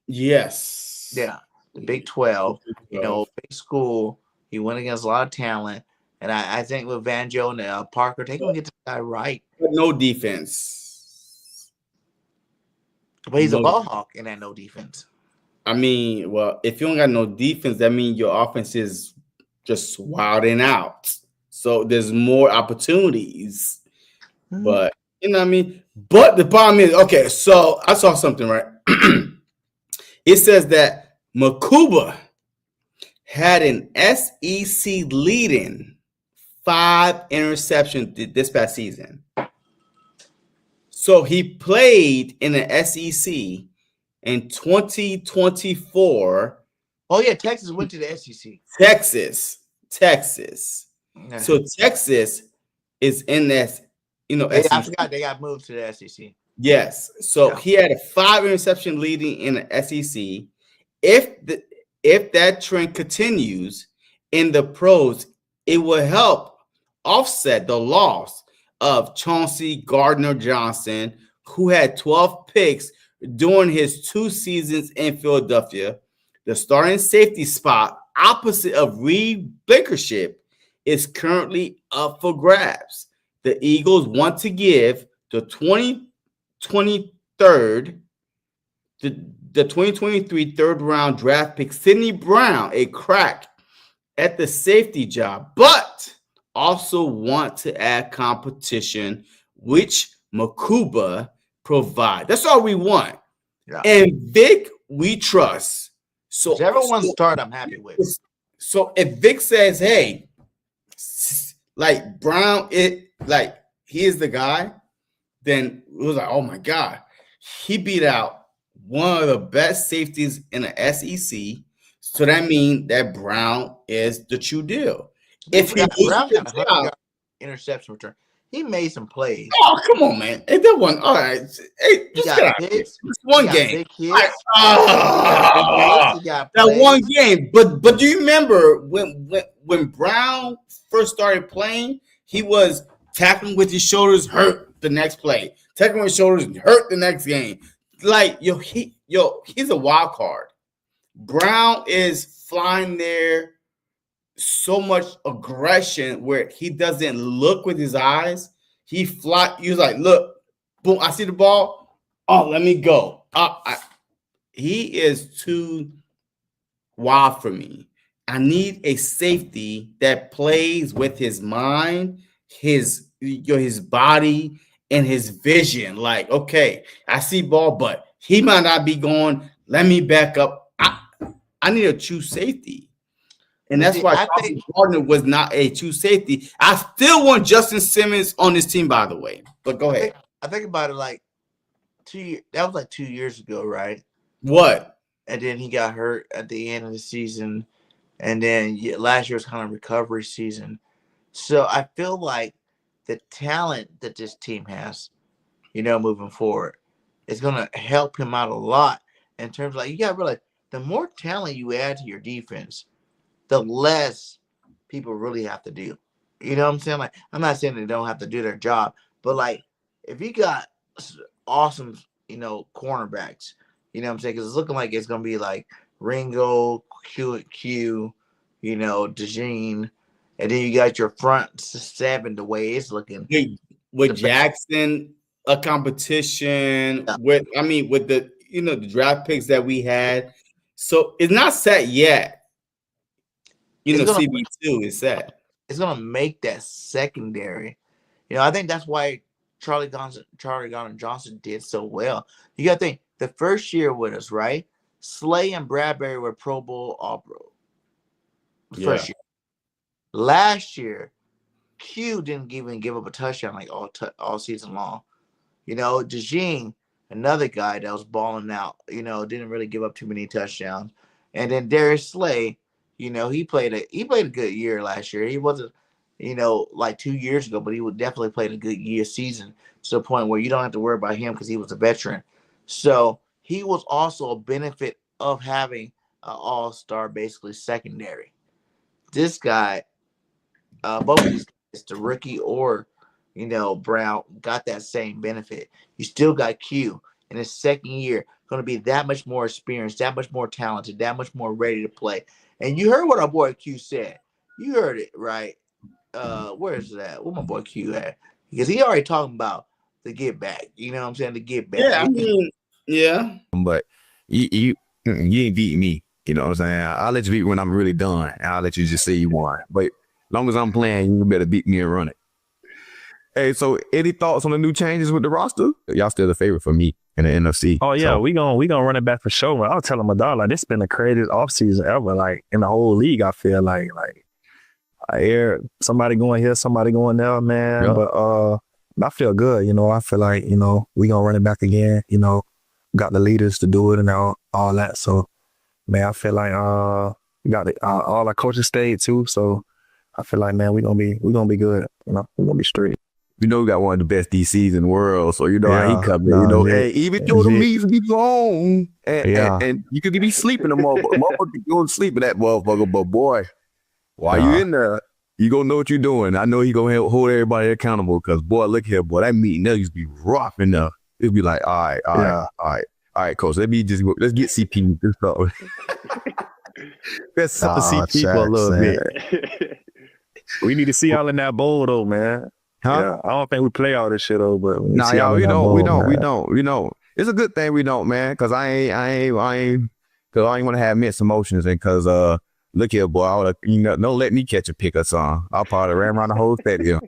Yes. Yeah, the Big 12, you know, big school. He went against a lot of talent. And I think with Van Joe and Parker, they're going to get this guy right. No defense. But he's a ball hawk in that no defense. I mean, well, if you don't got no defense, that means your offense is just wilding out. So there's more opportunities. Mm-hmm. But, you know what I mean? But the problem is, okay, so I saw something, right? It says that Makuba had an SEC leading 5 interceptions this past season. So he played in the SEC in 2024. Oh, yeah, Texas went to the SEC. Texas. Yeah. So Texas is in that, you know, SEC. I forgot they got moved to the SEC. Yes. So he had a 5 interception leading in the SEC. If that trend continues in the pros, it will help offset the loss of Chauncey Gardner-Johnson, who had 12 picks during his 2 seasons in Philadelphia. The starting safety spot opposite of Reed Blankenship is currently up for grabs. The Eagles want to give the 2023 third round draft pick Sidney Brown a crack at the safety job, but also want to add competition, which Makuba provide. That's all we want. Yeah. And Vic, we trust. So whichever one start, I'm happy with. So if Vic says, hey, like Brown, he is the guy, then it was like, oh my God, he beat out one of the best safeties in the SEC. So that means that Brown is the true deal. If he Brown got a 100-yard interception return, he made some plays. Oh, come on, man! Hey, that one, all right. Hey, just got it's one game. That one game. But do you remember when Brown first started playing? He was tackling with his shoulders, hurt the next play. Tackling with his shoulders, hurt the next game. Like he's a wild card. Brown is flying there. So much aggression where he doesn't look with his eyes. He's like, look, boom, I see the ball. Oh, let me go. He is too wild for me. I need a safety that plays with his mind, his body, and his vision. Like, okay, I see ball, but he might not be going, let me back up. I need a true safety. And that's why I think Gardner was not a true safety. I still want Justin Simmons on this team, by the way. But go ahead. I think about it like 2 years. That was like 2 years ago, right? What? And then he got hurt at the end of the season. And then last year was kind of recovery season. So I feel like the talent that this team has, moving forward, is going to help him out a lot in terms of, like, you got to realize the more talent you add to your defense, the less people really have to do. You know what I'm saying? Like, I'm not saying they don't have to do their job, but like, if you got awesome, cornerbacks, you know what I'm saying? Because it's looking like it's going to be like Ringo, Q, DeJean, and then you got your front seven the way it's looking. With Jackson, a competition with the the draft picks that we had. So it's not set yet. CB2 is set. It's gonna make that secondary. I think that's why Charlie Gardner Johnson did so well. You gotta think the first year with us, right? Slay and Bradbury were Pro Bowl All-Pro. First year. Last year, Q didn't even give up a touchdown like all season long. DeJean, another guy that was balling out, didn't really give up too many touchdowns. And then Darius Slay, he played a good year last year. He wasn't, like 2 years ago, but he would definitely played a good year season to the point where you don't have to worry about him because he was a veteran. So he was also a benefit of having an all-star basically secondary. This guy, both of these guys, the rookie or Brown, got that same benefit. You still got Q in his second year, going to be that much more experienced, that much more talented, that much more ready to play. And you heard what our boy Q said. You heard it, right? Where is that? Where my boy Q at? Because he already talking about the get back. You know what I'm saying? The get back. Yeah, But you ain't beat me. You know what I'm saying? I'll let you beat when I'm really done. I'll let you just say you won. But as long as I'm playing, you better beat me and run it. Hey, so any thoughts on the new changes with the roster? Y'all still the favorite for me in the NFC. Oh yeah, we gonna run it back for sure. I was telling my dog, like, this been the craziest offseason ever, like in the whole league. I feel like I hear somebody going here, somebody going there, man. Yeah. But I feel good, I feel like, we gonna run it back again, got the leaders to do it and all that. So man, I feel like we got all our coaches stayed too. So I feel like, man, we gonna be good. We gonna be straight. We got one of the best DCs in the world, so how he coming. Hey, even though the meets be long, and you could be sleeping the motherfucker going to sleep in that motherfucker. But boy, while you in there, you gonna know what you're doing. I know he gonna hold everybody accountable because boy, look here, boy, that meeting there used to be rough enough. It'd be like, all right, coach, let's get CP. Let's set the CP for a little bit. We need to see y'all in that bowl though, man. Huh? Yeah, I don't think we play all this shit though, but y'all, we don't. It's a good thing we don't, man, because I ain't want to have mixed emotions, and because look here, boy, don't let me catch a pick or something. I'll probably ran around the whole stadium.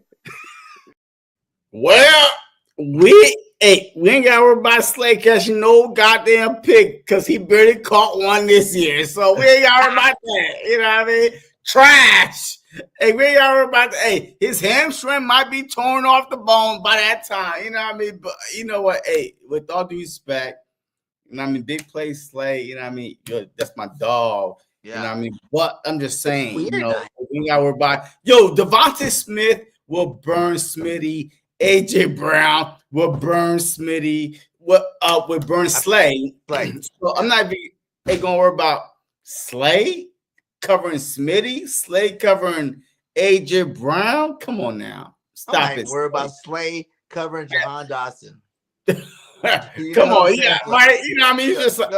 Well, we ain't got to worry about Slay catching no goddamn pick because he barely caught one this year, so we ain't got to worry about that. You know what I mean? Trash. Hey, we ain't got to worry about that. Hey, his hamstring might be torn off the bone by that time. You know what I mean? But you know what? Hey, with all due respect, big play Slay, that's my dog. Yeah. You know what I mean? But I'm just saying, we ain't got to worry about Devontae Smith will burn Smitty. AJ Brown will burn Smitty. Will burn Slay. So I'm not going to worry about Slay covering Smitty, Slay covering AJ Brown. Come on now. Stop it. Worry about Slay covering Jahan Dotson. Come on, yeah, right. You know what I mean? He's just like,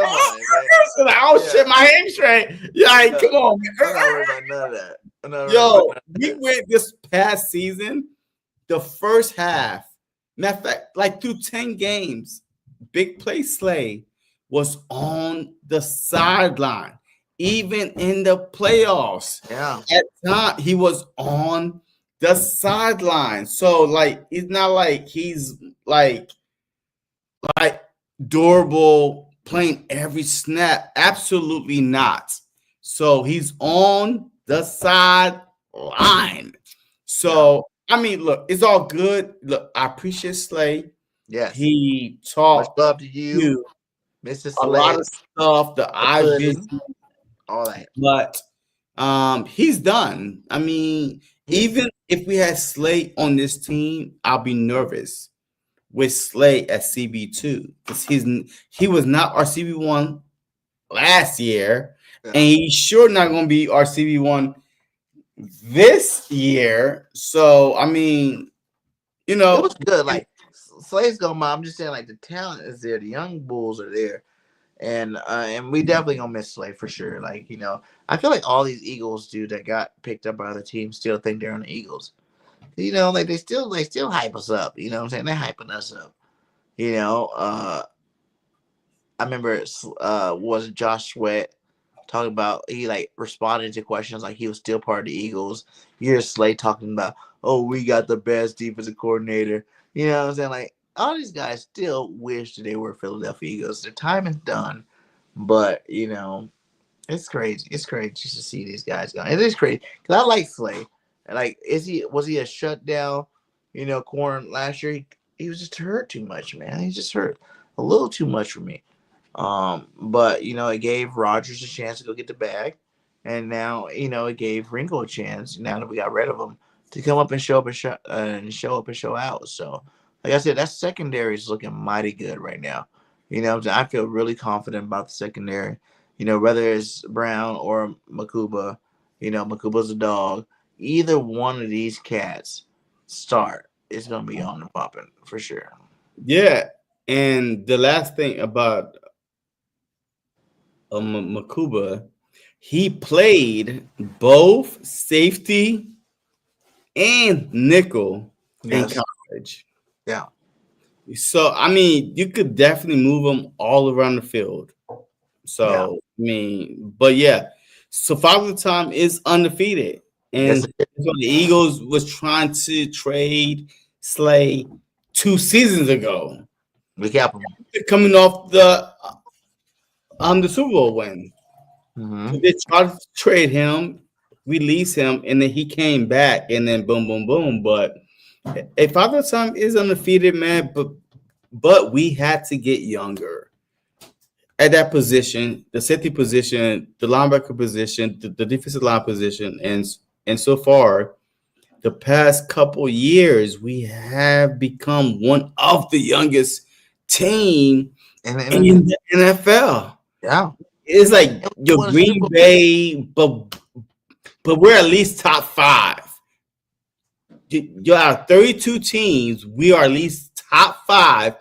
shit, my hamstring. Yeah, come on, man. None of that. We went this past season, the first half, matter of fact, like through 10 games, Big Play Slay was on the sideline. Even in the playoffs, at time he was on the sideline. So like, it's not like he's like durable playing every snap. Absolutely not. So he's on the sideline. So look, it's all good. Look, I appreciate Slay. Yes, he talked. Much love to you. Mrs. a lot of stuff that I've been, all that. but he's done. I mean, even if we had Slay on this team, I'll be nervous with Slay at CB2 because he was not our CB1 last year, and he's sure not going to be our CB1 this year. So I mean, you know, it was good. Like Slay's going, I'm just saying, like the talent is there, the young bulls are there, and we definitely gonna miss Slay for sure. Like, you know, I feel like all these Eagles dude that got picked up by other teams still think they're on the Eagles. You know, like they still hype us up. You know what I'm saying? They're hyping us up. You know, I remember was Josh Sweat talking about, he like responded to questions like he was still part of the Eagles. Here's Slay talking about, oh, we got the best defensive coordinator. You know what I'm saying? Like all these guys still wish that they were Philadelphia Eagles. Their time is done, but you know, it's crazy. It's crazy just to see these guys go. It is crazy because I like Slay. Like, was he a shutdown, you know, corner last year? He was just hurt too much, man. He just hurt a little too much for me. But you know, it gave Rodgers a chance to go get the bag, and now you know it gave Ringo a chance. Now that we got rid of him, to come up and show up and show out. So, like I said, that secondary is looking mighty good right now. You know, I feel really confident about the secondary. You know, whether it's Brown or Makuba, you know, Makuba's a dog. Either one of these cats start, it's gonna be on and popping for sure. Yeah, and the last thing about Makuba, he played both safety and nickel in college. Yeah. So I mean, you could definitely move him all around the field. So I mean, but yeah, so Father Time is undefeated. And so the Eagles was trying to trade Slay 2 seasons ago. We kept him coming off the Super Bowl win. Mm-hmm. So they tried to trade him, release him, and then he came back, and then boom, boom, boom. But if Father Time is undefeated, man, but we had to get younger at that position, the safety position, the linebacker position, the defensive line position, and so far, the past couple years, we have become one of the youngest team in the NFL. Yeah, it's like your Green Bay, but we're at least top 5. You have 32 teams. We are at least top 5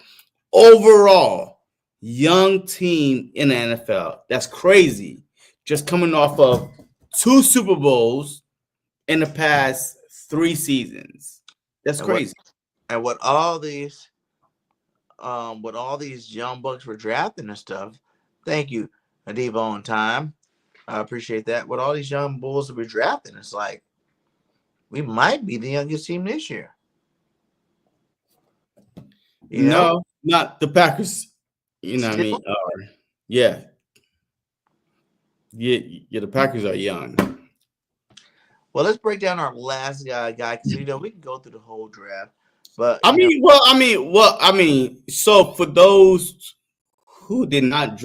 overall young team in the NFL. That's crazy. Just coming off of 2 Super Bowls in the past 3 seasons. That's crazy. And what all these young bucks were drafting and stuff. Thank you, DIBONA time. I appreciate that. What all these young bulls that we're drafting, it's like we might be the youngest team this year. You know, not the Packers. You know what I mean? Yeah, the Packers are young. Well, let's break down our last guy, because you know we can go through the whole draft. But I mean, so for those who did not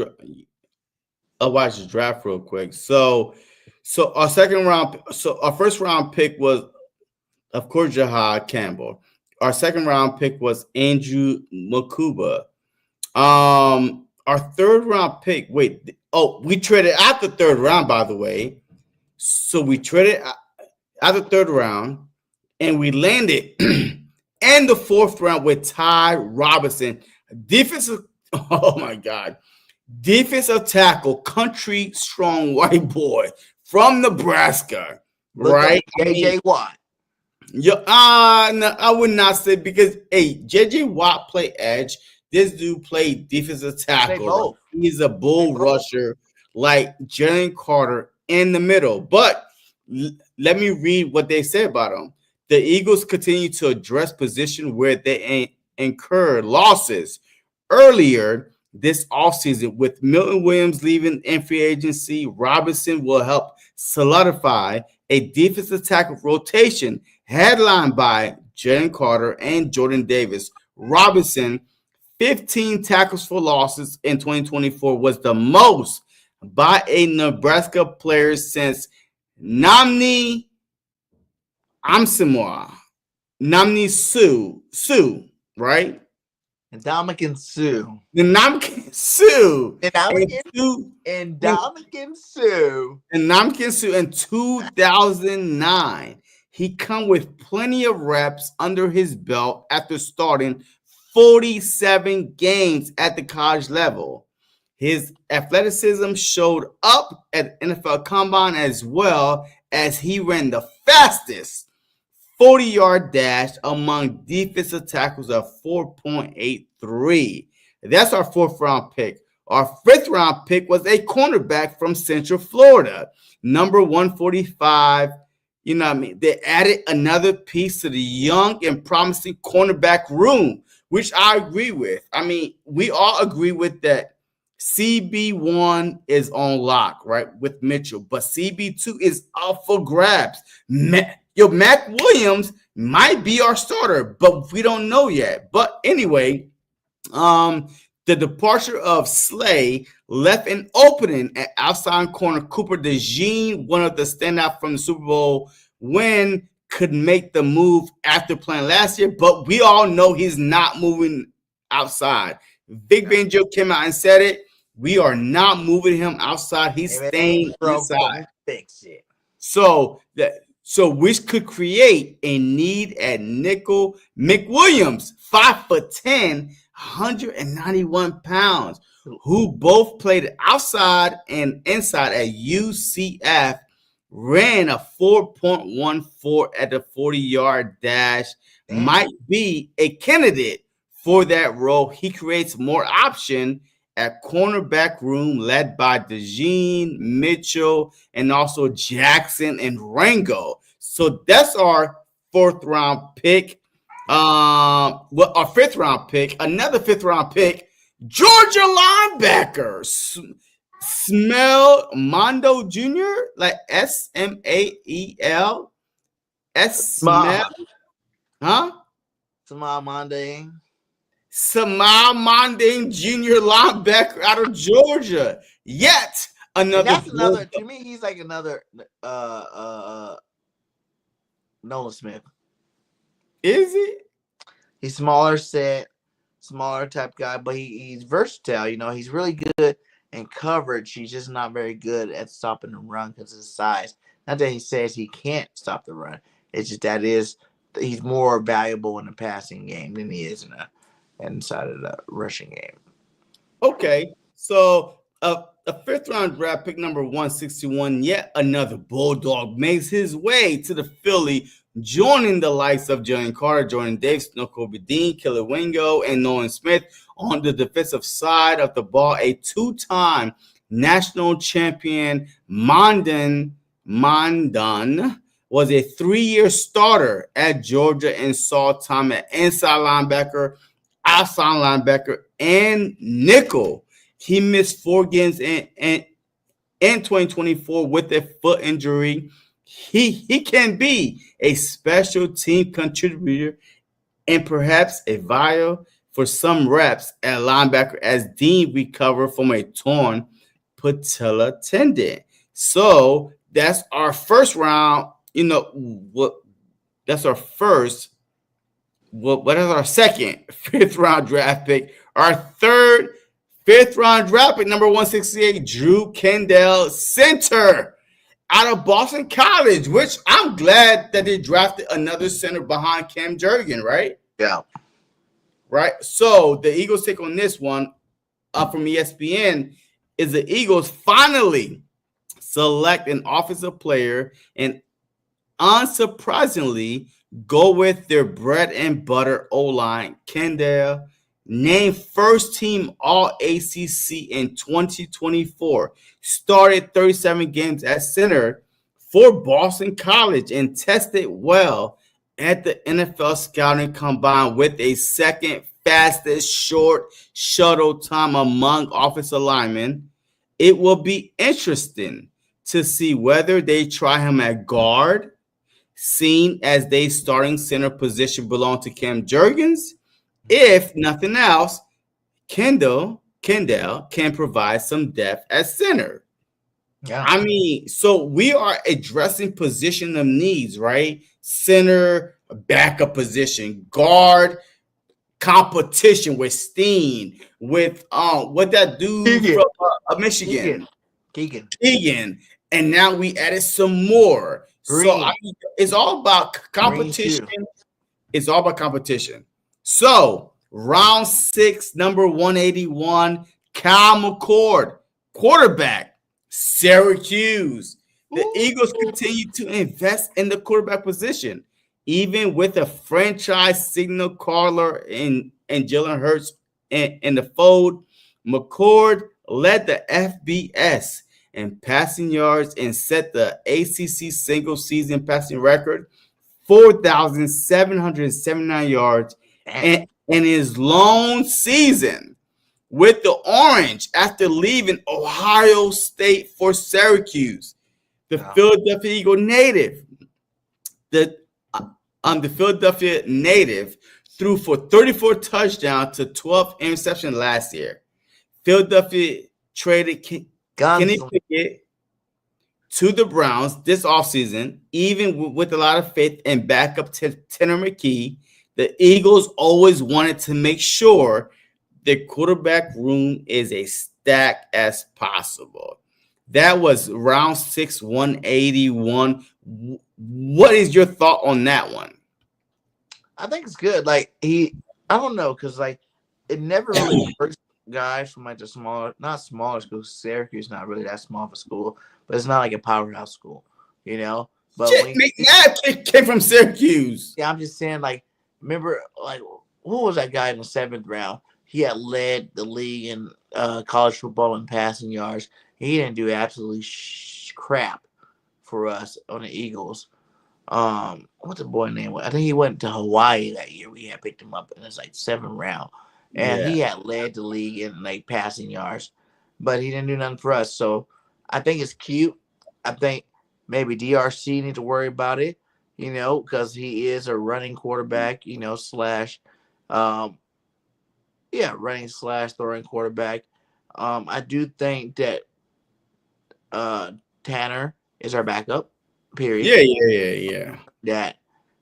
watch the draft real quick. So our first round pick was, of course, Jahad Campbell. Our second round pick was Andrew Makuba. Our third round pick. We traded out the third round, by the way. So we traded out the third round, and we landed in the fourth round with Ty Robinson, defensive. Oh my God, defensive tackle, country strong white boy from Nebraska, right? JJ Watt. Yeah, no, I would not say, because JJ Watt play edge. This dude played defensive tackle. He's a bull rusher like Jalen Carter in the middle. But let me read what they said about him. The Eagles continue to address position where they incur losses. Earlier this offseason, with Milton Williams leaving in free agency, Robinson will help solidify a defensive tackle rotation headlined by Jalen Carter and Jordan Davis. Robinson, 15 tackles for losses in 2024 was the most by a Nebraska player since Namni Sue, right? And Dominican Sue. The Namkin Sue. And Dominican Sue. And Namkin Sue in 2009. He come with plenty of reps under his belt after starting 47 games at the college level. His athleticism showed up at NFL Combine as well as he ran the fastest 40-yard dash among defensive tackles of 4.83. That's our 4th round pick. Our 5th round pick was a cornerback from Central Florida, number 145. You know what I mean? They added another piece to the young and promising cornerback room, which I agree with. I mean, we all agree with that. CB1 is on lock, right, with Mitchell, but CB2 is up for grabs. Mac Williams might be our starter, but we don't know yet. But anyway, the departure of Slay left an opening at outside corner. Cooper DeJean, one of the standout from the Super Bowl win, could make the move after playing last year, but we all know he's not moving outside. Vic Fangio came out and said it. We are not moving him outside. He's staying inside. Fix it. So which could create a need at nickel. McWilliams, 5'10", 191 pounds, who both played outside and inside at UCF, ran a 4.14 at the 40-yard dash, might be a candidate for that role. He creates more option at cornerback room led by DeJean, Mitchell, and also Jackson and Rango. So that's our 4th round pick. Our 5th round pick, another 5th round pick, Georgia linebacker Smell Mondo Jr., like Smael. Smell, huh? Samal Monday. Samal Mondane Jr. linebacker out of Georgia. Yet another. And that's another. To me, he's like another Nolan Smith. Is he? He's smaller set, smaller type guy, but he's versatile. You know, he's really good in coverage. He's just not very good at stopping the run because of his size. Not that he says he can't stop the run. It's just he's more valuable in the passing game than he is inside of the rushing game. Okay, so a 5th round draft pick, number 161, yet another Bulldog makes his way to the Philly, joining the likes of Jalen Carter, Jordan Davis, Nakobe Dean, Killer Wingo, and Nolan Smith on the defensive side of the ball. A 2-time national champion, Mondon was a 3-year starter at Georgia and saw time at inside linebacker, outside linebacker, and nickel. He missed 4 games in 2024 with a foot injury. He can be a special team contributor and perhaps a vial for some reps at linebacker as Dean recovered from a torn patella tendon. So that's our 1st round. You know what? That's our first. What is our 2nd 5th round draft pick? Our 3rd 5th round draft pick, number 168, Drew Kendall, center out of Boston College, which I'm glad that they drafted another center behind Cam Jurgen, right? Yeah. Right. So the Eagles take on this one from ESPN is the Eagles finally select an offensive player and unsurprisingly go with their bread and butter O-line. Kendall, named first team All-ACC in 2024, started 37 games at center for Boston College and tested well at the NFL Scouting Combine with a 2nd fastest short shuttle time among offensive linemen. It will be interesting to see whether they try him at guard, seen as they starting center position belong to Cam Jurgens. If nothing else, Kendall can provide some depth at center. Yeah. I mean, so we are addressing position of needs, right? Center, backup position, guard, competition with Steen, with what that dude Keegan. from Michigan, Keegan. and now we added some more. Green. So I mean, it's all about competition. It's all about competition. So round 6, number 181, Kyle McCord, quarterback, Syracuse. The Eagles continue to invest in the quarterback position, even with a franchise signal caller and Jalen Hurts in the fold. McCord led the FBS in passing yards and set the ACC single season passing record, 4,779 yards, and in his lone season with the Orange after leaving Ohio State for Syracuse. The Philadelphia Eagle native, the Philadelphia native threw for 34 touchdowns to 12 interceptions last year. Philadelphia traded Kenny Pickett to the Browns this offseason, even with a lot of faith in backup Tanner McKee. The Eagles always wanted to make sure the quarterback room is as stacked as possible. That was round 6, 181. What is your thought on that one? I think it's good. Like I don't know, because like it never really hurts guys from like the smaller, not smaller schools. Syracuse is not really that small of a school, but it's not like a powerhouse school, you know. But McNabb came from Syracuse. Yeah, I'm just saying, like, remember, like, who was that guy in the 7th round? He had led the league in college football in passing yards. He didn't do absolutely crap for us on the Eagles. What's the boy name? I think he went to Hawaii that year. We had picked him up in his like 7th round, and he had led the league in like passing yards, but he didn't do nothing for us. So I think it's cute. I think maybe DRC need to worry about it, you know, because he is a running quarterback, you know, running / throwing quarterback. I do think that Tanner is our backup. Period. Yeah. That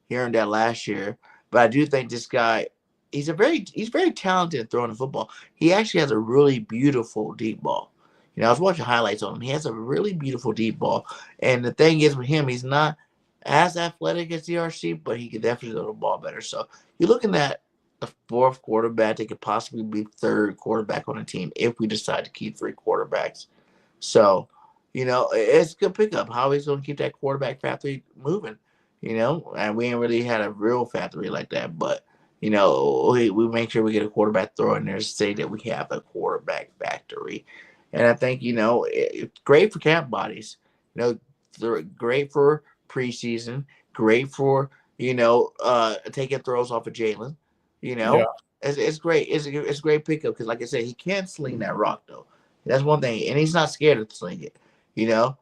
hearing that last year, but I do think this guy, he's very talented at throwing the football. He actually has a really beautiful deep ball. You know, I was watching highlights on him. He has a really beautiful deep ball, and the thing is with him, he's not as athletic as DRC, but he can definitely throw the ball better. So you're looking at the 4th quarterback that could possibly be 3rd quarterback on the team if we decide to keep 3 quarterbacks. So, you know, it's a good pickup. How he's going to keep that quarterback factory moving, you know, and we ain't really had a real factory like that, but, you know, we make sure we get a quarterback thrower in there to say that we have a quarterback factory. And I think, you know, it's great for camp bodies, you know, they're great for preseason, great for, you know, taking throws off of Jalen, you know, it's great. It's a great pickup because, like I said, he can sling that rock, though. That's one thing, and he's not scared to sling it. You know,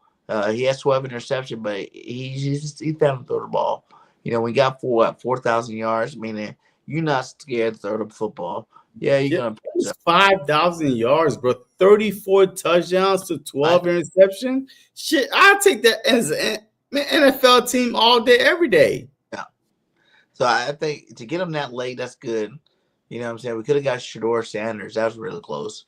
he has 12 interceptions, but he's found to throw the ball. You know, we got 4,000 yards, meaning you're not scared to throw the football. Yeah, you're gonna 5,000 yards, bro. 34 touchdowns to 12 interceptions. Shit, I'll take that as an NFL team all day, every day. Yeah. So I think to get him that late, that's good. You know what I'm saying? We could have got Shedeur Sanders. That was really close.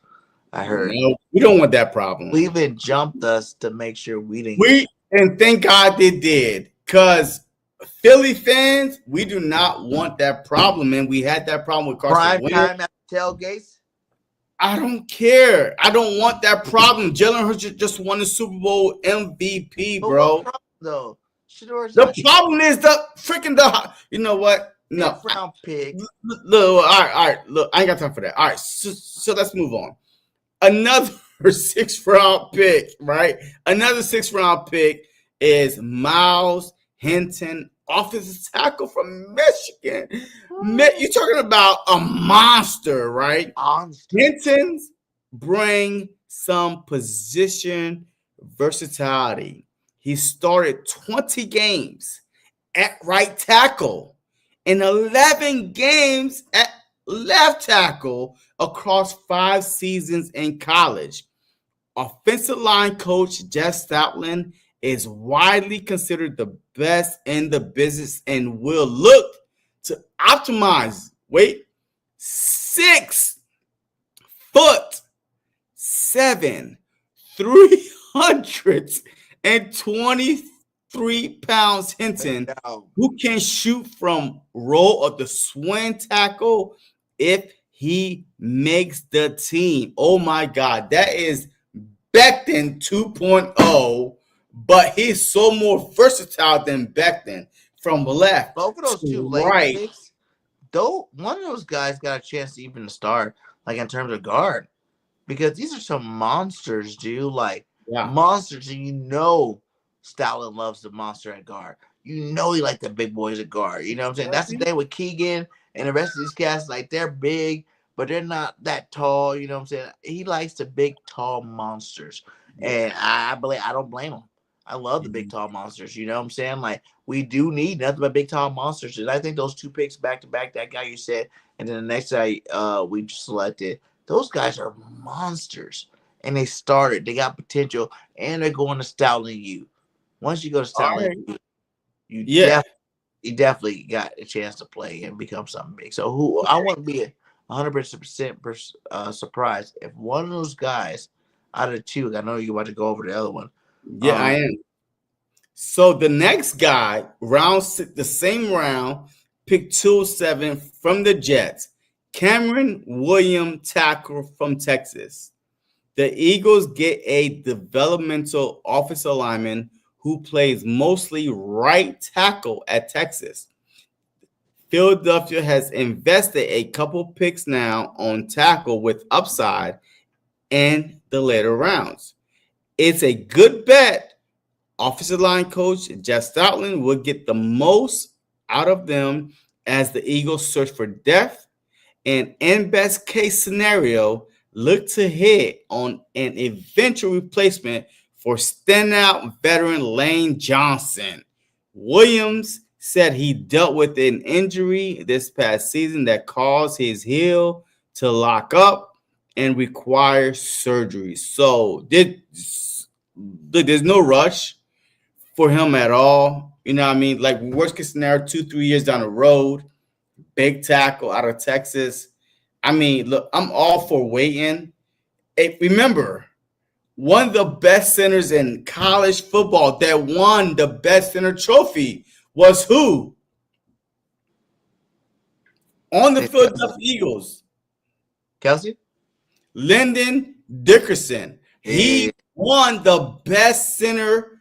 I heard. No, we don't want that problem. Cleveland jumped us to make sure we didn't. And thank God they did, because Philly fans, we do not want that problem, and we had that problem with Carson Wentz. Prime time at tailgates. I don't care. I don't want that problem. Jalen Hurts just won the Super Bowl MVP, bro. What problem, though? The problem is you know what? No. Round pick. Look, all right. Look, I ain't got time for that. All right, so let's move on. Another 6th round pick, right? Another 6th round pick is Miles Hinton, offensive tackle from Michigan. You're talking about a monster, right? Hinton's bring some position versatility. He started 20 games at right tackle and 11 games at left tackle across 5 seasons in college. Offensive line coach Jeff Stoutland is widely considered the best in the business and will look to optimize, 6'7", 323 pounds Hinton, who can shoot from roll of the swing tackle if he makes the team. Oh my God, that is Becton 2.0, but he's so more versatile than Becton from left. Both of those two right. late picks, though, one of those guys got a chance to even start, like in terms of guard, because these are some monsters, dude. Like monsters, and you know, Stoutland loves the monster at guard. You know, he like the big boys at guard. You know what I'm saying? That's the thing with Keegan and the rest of these cats. Like they're big, but they're not that tall. You know what I'm saying? He likes the big, tall monsters, and I don't blame him. I love the big, tall monsters. You know what I'm saying? Like we do need nothing but big, tall monsters. And I think those 2 picks back to back, that guy you said, and then the next guy we just selected, those guys are monsters. And they started. They got potential, and they're going to Stoutland U. Once you go to Stoutland U, you definitely got a chance to play and become something big. So I wouldn't be 100% surprised if one of those guys out of the 2, I know you're about to go over the other one. Yeah, I am. So the next guy, the same round, pick 207 from the Jets, Cameron William, tackle from Texas. The Eagles get a developmental offensive lineman who plays mostly right tackle at Texas. Philadelphia has invested a couple picks now on tackle with upside in the later rounds. It's a good bet. Offensive line coach Jeff Stoutland will get the most out of them as the Eagles search for depth, and in best case scenario, look to hit on an eventual replacement for standout veteran Lane Johnson. Williams said he dealt with an injury this past season that caused his heel to lock up and require surgery. So there's no rush for him at all. You know what I mean? Like worst case scenario, 2-3 years down the road, big tackle out of Texas. I mean, look, I'm all for waiting. Hey, remember, one of the best centers in college football that won the best center trophy was who? On the Philadelphia Eagles. Kelsey? Lyndon Dickerson. He won the best center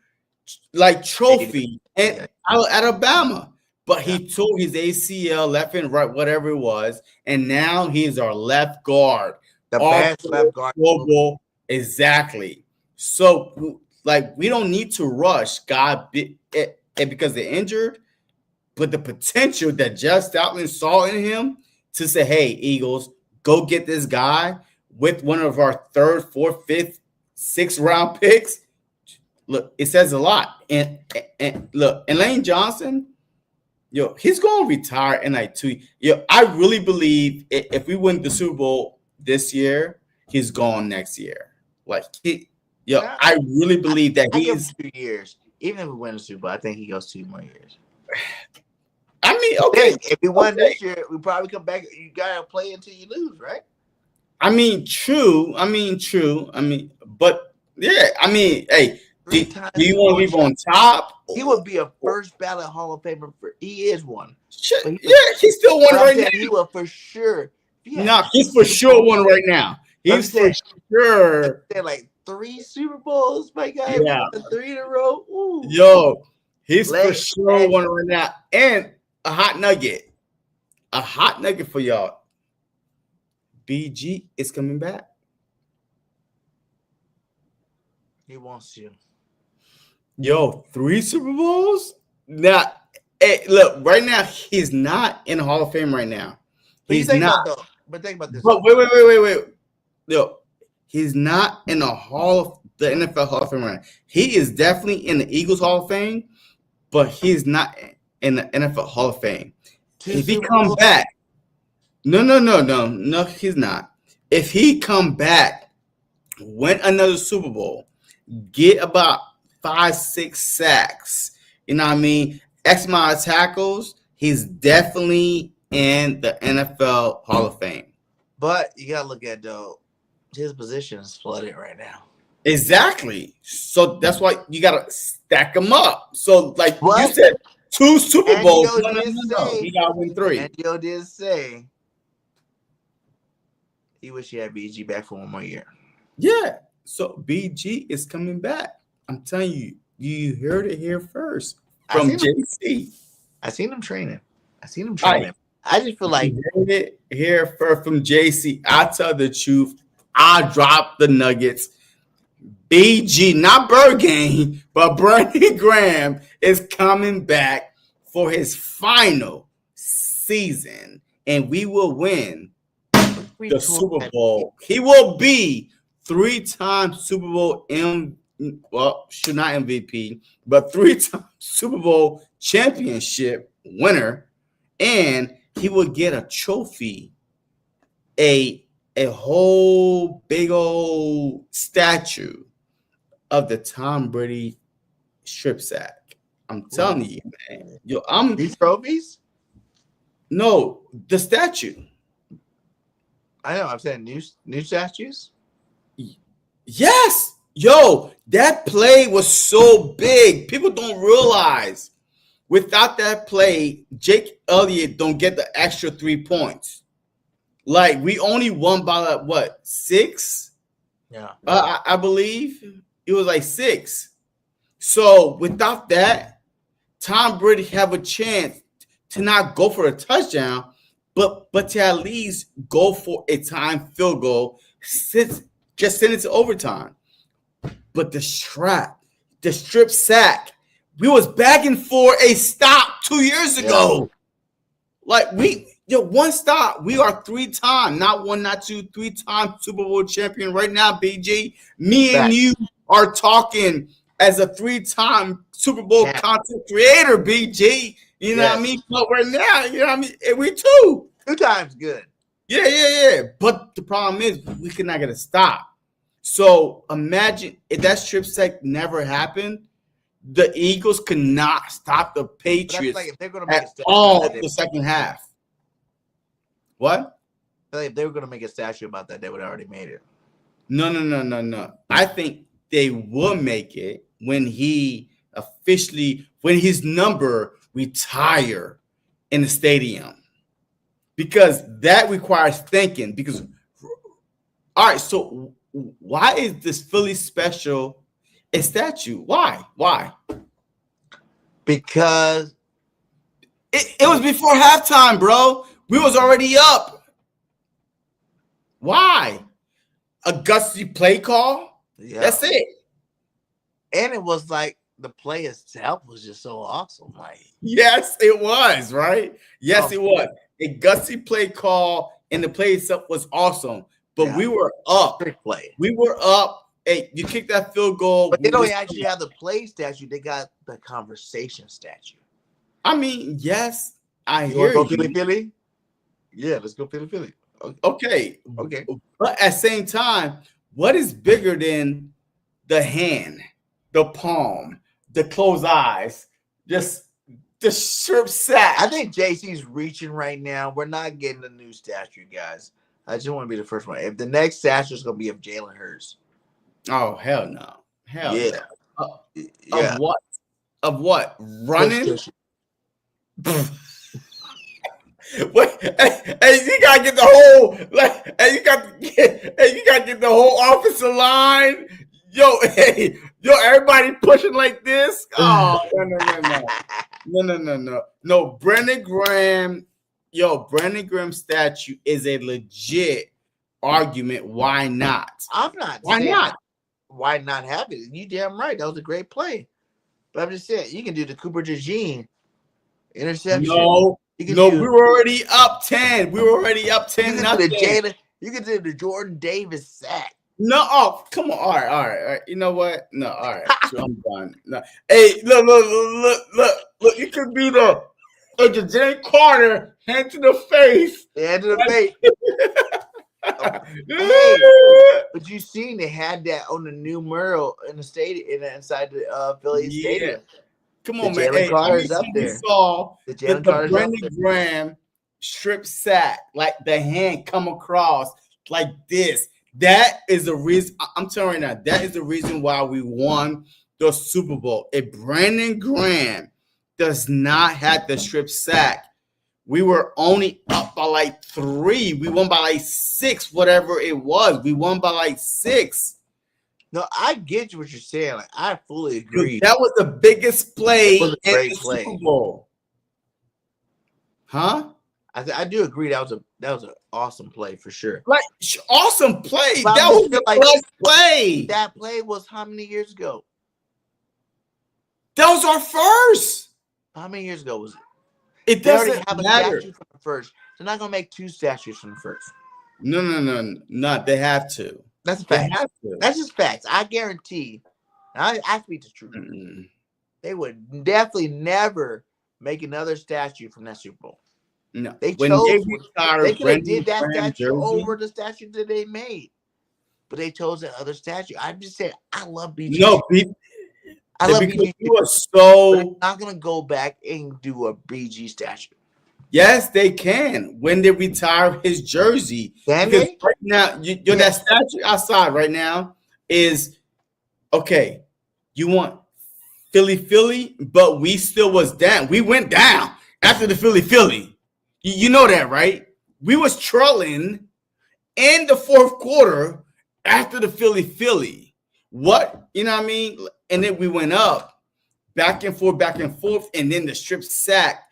trophy at Alabama. But he tore his ACL left and right, whatever it was, and now he's our left guard. The best left guard. Global, exactly. So, we don't need to rush God because they're injured, but the potential that Jeff Stoutland saw in him to say, hey, Eagles, go get this guy with one of our 3rd, 4th, 5th, 6th round picks. Look, it says a lot. And look, and Lane Johnson, he's going to retire in 2 years. I really believe if we win the Super Bowl this year, he's gone next year. I really believe that he's 2 years. Even if we win the Super Bowl, I think he goes 2 more years. I mean, okay. If we won this year, we probably come back. You gotta play until you lose, right? I mean, true. But yeah. I mean, hey, do you want to leave on top? He would be a first ballot Hall of Famer. He is one. He's still one right now. He will for sure. No, he's for sure one right now. He's for sure. Like 3 Super Bowls, my guy. Yeah. 3 in a row. Ooh. Yo, he's for sure one right now. And a hot nugget for y'all. BG is coming back. He wants you. Yo, 3 Super Bowls? Now, hey, look, right now, he's not in the Hall of Fame right now. He's not. But think about this. But wait. Yo, he's not in the NFL Hall of Fame right now. He is definitely in the Eagles Hall of Fame, but he's not in the NFL Hall of Fame. If he comes back, no, he's not. if he come back, win another Super Bowl, get about 5-6 sacks, you know what I mean? X amount of tackles, he's definitely in the NFL Hall of Fame. But you gotta look at though, his position is flooded right now. Exactly. So that's why you gotta stack them up. So like What? you said, 2 Super Bowls. No. He gotta win 3. And Joe did say he wish he had BG back for 1 more year. Yeah. So BG is coming back. I'm telling you, you heard it here first from JC. I seen him training. I just feel like you heard it here first from JC. I tell the truth. I drop the Nuggets. BG, not Birdgang, but Bernie Graham is coming back for his final season, and we will win the Super Bowl. He will be 3-time Super Bowl should not MVP, but 3-time Super Bowl championship winner, and he will get a trophy, a whole big old statue of the Tom Brady strip sack. I'm telling you, man. these trophies? No, the statue. I know. I'm saying new statues. Yes. Yo, that play was so big. People don't realize without that play, Jake Elliott don't get the extra 3 points. Like, we only won by what, 6? Yeah. I believe it was like 6. So without that, Tom Brady have a chance to not go for a touchdown, but to at least go for a time field goal, just send it to overtime. But the strip sack, we was begging for a stop 2 years ago. Like one stop. We are 3-time, not 1, not 2, 3-time Super Bowl champion right now, BG. Me and you are talking as a 3-time Super Bowl content creator, BG. You know what I mean? But right now, you know what I mean? We 2 times good. Yeah. But the problem is we could not get a stop. So imagine if that strip sack never happened, the Eagles could not stop the Patriots like if they're gonna make at all the second half. What? If they were going to make a statue about that, they would have already made it. No. I think they will make it when when his number retire in the stadium. Because that requires thinking. Because, all right, so why is this Philly special a statue? Why? Because it was before halftime, bro. We was already up. Why? A gusty play call? Yeah. That's it. And it was like the play itself was just so awesome. Like, yes, it was, right? Yes, it was. A gusty play call, and the play itself was awesome. But we were up. Great play. We were up. Hey, you kicked that field goal. But they don't actually have the play statue. They got the conversation statue. I mean, yes, I you hear want to you. go Philly? Yeah, let's go Philly. Okay. But at the same time, what is bigger than the hand, the palm, the closed eyes, just the strip sack? I think JC's reaching right now. We're not getting a new statue, guys. I just want to be the first one. If the next statue is going to be of Jalen Hurts. Oh, hell no. Hell no. Yeah. Of what? Running? Wait, hey, you gotta get the whole you gotta get the whole offensive line. Yo, everybody pushing like this. Oh, no. Brandon Graham, Brandon Graham statue is a legit argument. Why not? I'm not. Why not? Why not have it? You damn right. That was a great play. But I'm just saying, you can do the Cooper DeJean interception. No, we were already up 10. We were already up 10. You can do the Jordan Davis sack. No, come on. All right. You know what? No, all right. So I'm done. No. Hey, look. You could do the Jalen Carter hand to the face. Hand to the face. Hey, but you seen they had that on the new mural in the stadium, inside the Philly Stadium. Come on, the man. Jalen Hey, Carter's up there. We saw The Jalen the Carter's up Brandon there. Graham strip sack, like the hand come across like this. That is the reason. I'm telling you now. That is the reason why we won the Super Bowl. If Brandon Graham does not have the strip sack, we were only up by like 3. We won by like 6, whatever it was. We won by like 6. No, I get what you're saying. Like, I fully agree. That was the biggest play It was a in great the play. Super Bowl. Huh? I do agree that was an awesome play for sure. Like awesome play. But That was the best play. That play was how many years ago? That was our first. How many years ago was it? It They already doesn't have a matter. statue from the first. They're not gonna make 2 statues from the first. No. They have to. That's a They fact. have to. That's just facts. I guarantee. I speak the truth. They would definitely never make another statue from that Super Bowl. No. They When chose. they They could have did that Graham statue jersey, over the statue that they made, but they chose that other statue. I'm just saying, I love BG. No, I love because BG. you are But so. they're not gonna go back and do a BG statue. Yes, they can when they retire his jersey. Can Because they? right now, that statue outside right now is okay. You want Philly, but we still was down. We went down after the Philly. You know that, right? We was trolling in the fourth quarter after the Philly. What? You know what I mean? And then we went up back and forth, and then the strip sack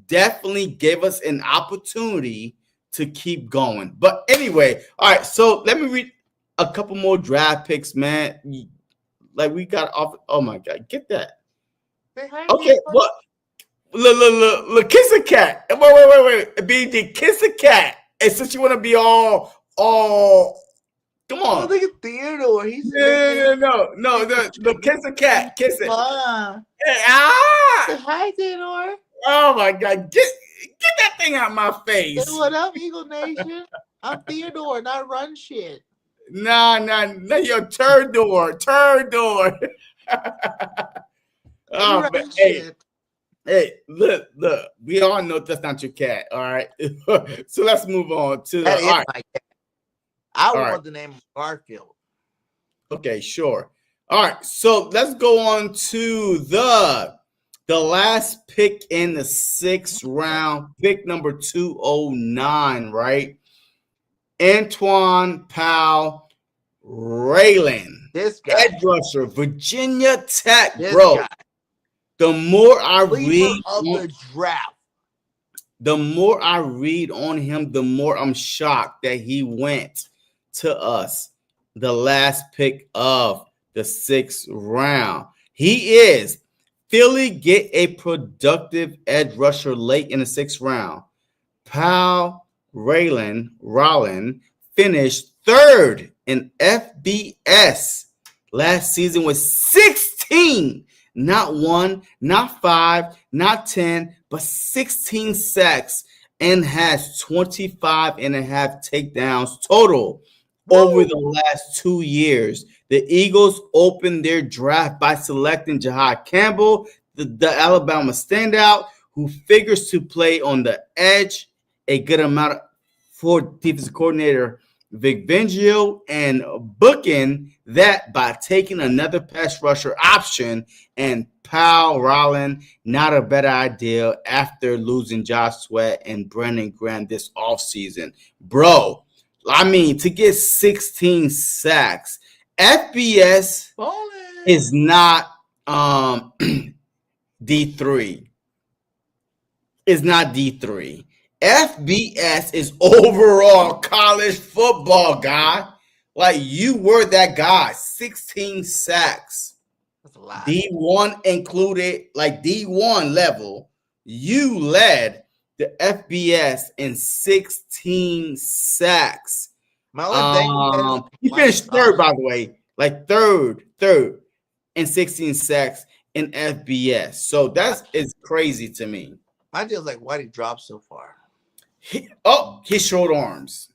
definitely gave us an opportunity to keep going. But anyway, all right, so let me read a couple more draft picks, man. Like we got off. Oh my God, get that. Okay, what? Look, kiss a cat. Wait. BD, kiss a cat. And since you want to be all, come on. Look at Theodore. He's No, kiss a cat. Kiss it. Mom. Hi, Theodore. Oh my God, get that thing out my face. Hey, what up, Eagle Nation? I'm Theodore, not run shit. Nah, your turd door. Oh, but hey, look, we all know that's not your cat, all right? So let's move on to that is all right. my cat. I want right. the name of Garfield. Okay, sure. All right, so let's go on to the last pick in the 6th round, pick number 209, right? Antoine Powell Raylan. This guy. Edge rusher, Virginia Tech, This bro. guy. The more I Leader read of the draft. The more I read on him, the more I'm shocked that he went to us the last pick of the 6th round. He is. Philly get a productive edge rusher late in the 6th round. Powell Raylan finished 3rd in FBS last season with 16, not 1, not 5, not 10, but 16 sacks and has 25 and a half takedowns total over the last 2 years. The Eagles opened their draft by selecting Jahad Campbell, the Alabama standout, who figures to play on the edge a good amount for defensive coordinator Vic Fangio, and booking that by taking another pass rusher option, and Powell Rowland, not a better idea after losing Josh Sweat and Brandon Graham this offseason. Bro, I mean, to get 16 sacks, FBS is not D3. It's not D3. FBS is overall college football, guy. Like, you were that guy. 16 sacks. That's a lot. D1 included, like D1 level. You led the FBS in 16 sacks. My only thing He finished 3rd, by the way. Like third in 16 sacks in FBS. So that is crazy to me. My deal's like, why did he drop so far? His short arms.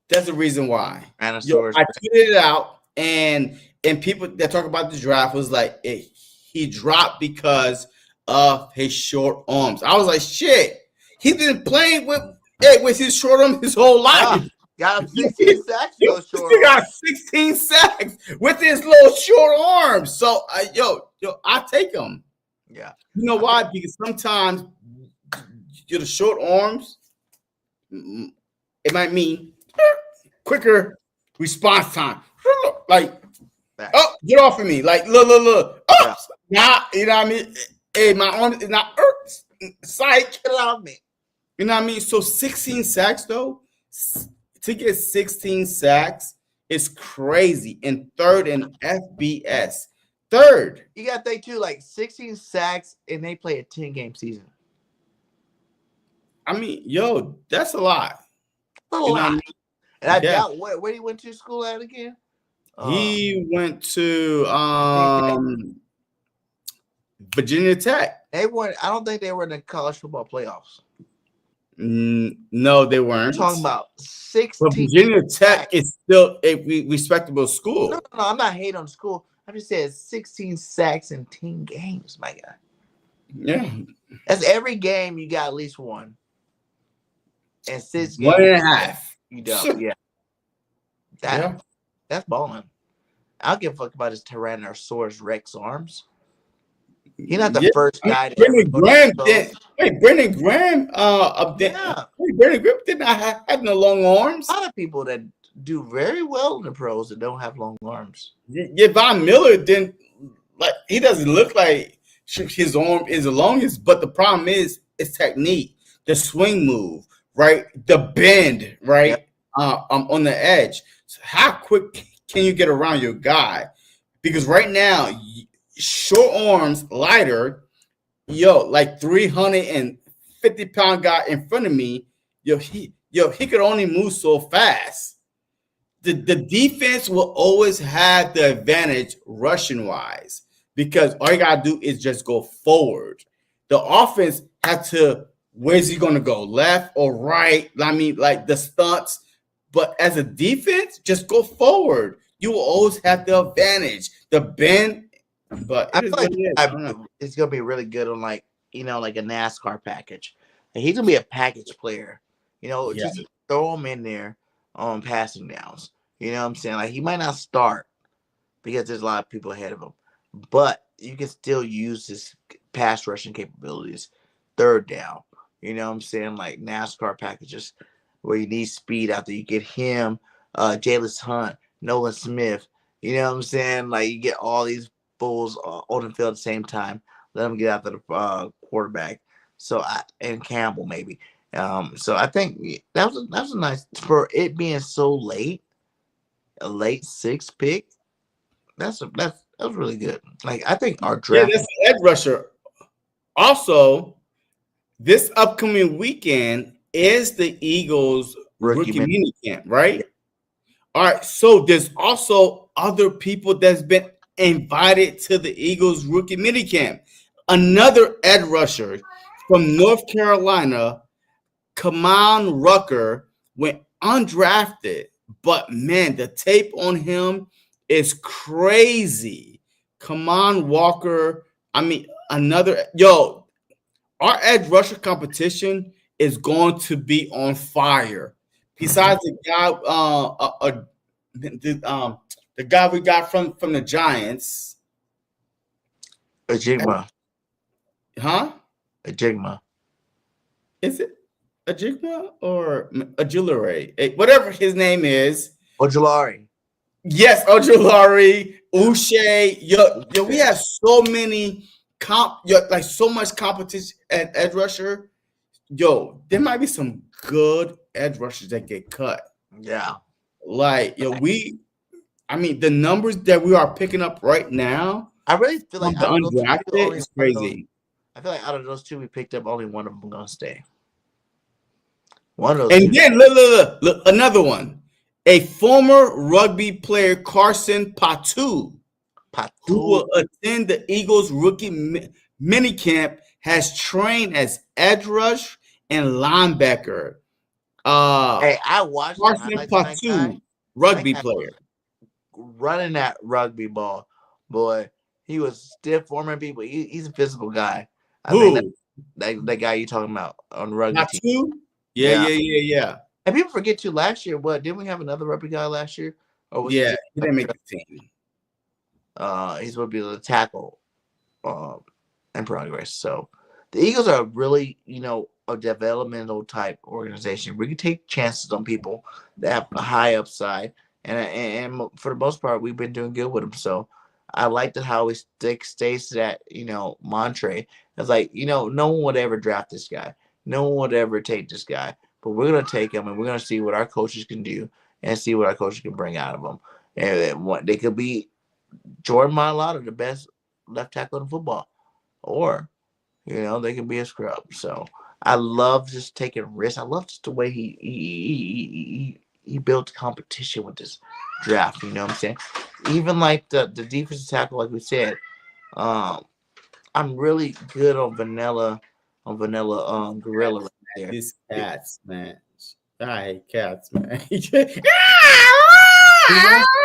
That's the reason why. Dinosaurs. I tweeted it out, and people that talk about the draft was like, he dropped because of his short arms. I was like, shit. He's been playing with his short arms his whole life. Got him 16 sacks. He got 16 sacks with his little short arms. So, I take him. Yeah. You know why? Because sometimes the short arms, it might mean quicker response time. Like, oh, get off of me. Like, look. Oh, now, you know what I mean? Hey, my arm is not psych. Get off me. You know what I mean? So 16 sacks, though, to get 16 sacks is crazy. And third in FBS. Third. You got to think, too, like 16 sacks, and they play a 10-game season. I mean, that's a lot. A lot. And I doubt where he went to school at again? He went to Virginia Tech. I don't think they were in the college football playoffs. No, they weren't. I'm talking about 16. But Virginia Tech is still a respectable school. No, I'm not hating on the school. I just said 16 sacks in 10 games, my guy. Yeah. That's every game you got at least one. And 6 games. 1.5. You don't. Yeah. That's balling. I don't give a fuck about his Tyrannosaurus Rex arms. He's not the first guy. Brendan Graham did. Wait, Brendan Graham. Brendan Graham did not have no long arms. A lot of people that do very well in the pros that don't have long arms. Yeah, Von Miller didn't. Like, he doesn't look like his arm is the longest. But the problem is technique, the swing move, right, the bend, right, on the edge. So how quick can you get around your guy? Because right now, short arms, lighter, like 350-pound guy in front of me, he could only move so fast. The defense will always have the advantage rushing wise because all you gotta do is just go forward. The offense has to, where's he gonna go, left or right? I mean, like the stunts. But as a defense, just go forward. You will always have the advantage. The bend. But I feel like it's gonna be really good on like a NASCAR package. And he's gonna be a package player. Just throw him in there on passing downs. You know what I'm saying? Like he might not start because there's a lot of people ahead of him, but you can still use his pass rushing capabilities. Third down. You know what I'm saying? Like NASCAR packages where you need speed out there. You get him, Jaylus Hunt, Nolan Smith. You know what I'm saying? Like you get all these bulls on the field at the same time. Let them get after the quarterback. And Campbell maybe. So I think that was a nice for it being so late, a late 6th pick. That was really good. Like I think our draft. Yeah, that's an edge rusher. Also, this upcoming weekend is the Eagles rookie mini camp, right? All right. So there's also other people that's been invited to the Eagles rookie minicamp. Another edge rusher from North Carolina, Kaman Rucker, went undrafted. But, man, the tape on him is crazy. Kaman Walker, our edge rusher competition is going to be on fire. Besides the guy we got from the Giants. Ajigma. Huh? Ajigma. Is it Ajigma or Ojulari? Whatever his name is. Ojulari. Yes, Ojulari, Uche. Yo, we have so many so much competition at edge rusher. Yo, there might be some good edge rushers that get cut. Yeah. Like, the numbers that we are picking up right now, I really feel like undrafted is crazy. I feel like out of those two we picked up, only one of them gonna stay. One of those. And then look, another one. A former rugby player, Carson Patu, who will attend the Eagles rookie minicamp, has trained as edge rush and linebacker. Hey, I watched the Carson highlights of that guy. Patu, rugby That guy player. was running that rugby ball, boy. He was stiff forming people. He's a physical guy. I think that guy you talking about on the rugby team. Patu? Yeah. And people forget too. Last year, didn't we have another rugby guy last year? Or was he didn't make the team. He's going to be the tackle in progress. So the Eagles are really, a developmental type organization. We can take chances on people that have a high upside, and for the most part, we've been doing good with them. So I like how he stays to that, mantra. It's like, no one would ever draft this guy. No one would ever take this guy. But we're going to take him, and we're going to see what our coaches can do and see what our coaches can bring out of them. And what they could be Jordan Mailata, the best left tackle in football. Or, they can be a scrub. So I love just taking risks. I love just the way he built competition with this draft. You know what I'm saying? Even like the defensive tackle, like we said, I'm really good on Vanilla Gorilla right there. These cats, man. I hate cats, man. He wants to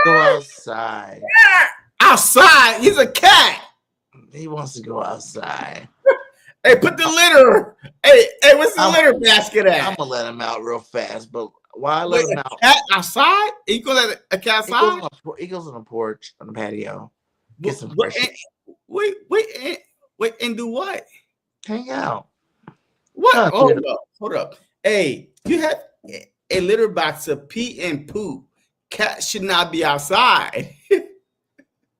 go outside. Outside? He's a cat. He wants to go outside. Hey, put the litter. Hey, what's the litter basket at? I'm gonna let him out real fast, but why I let him out? Cat outside? He goes at a cat outside? He goes on the porch, on the patio. Get some fresh air. Wait, and do what? Hang out. What? Hold up. Hey, you have a litter box of pee and poop. Cats should not be outside.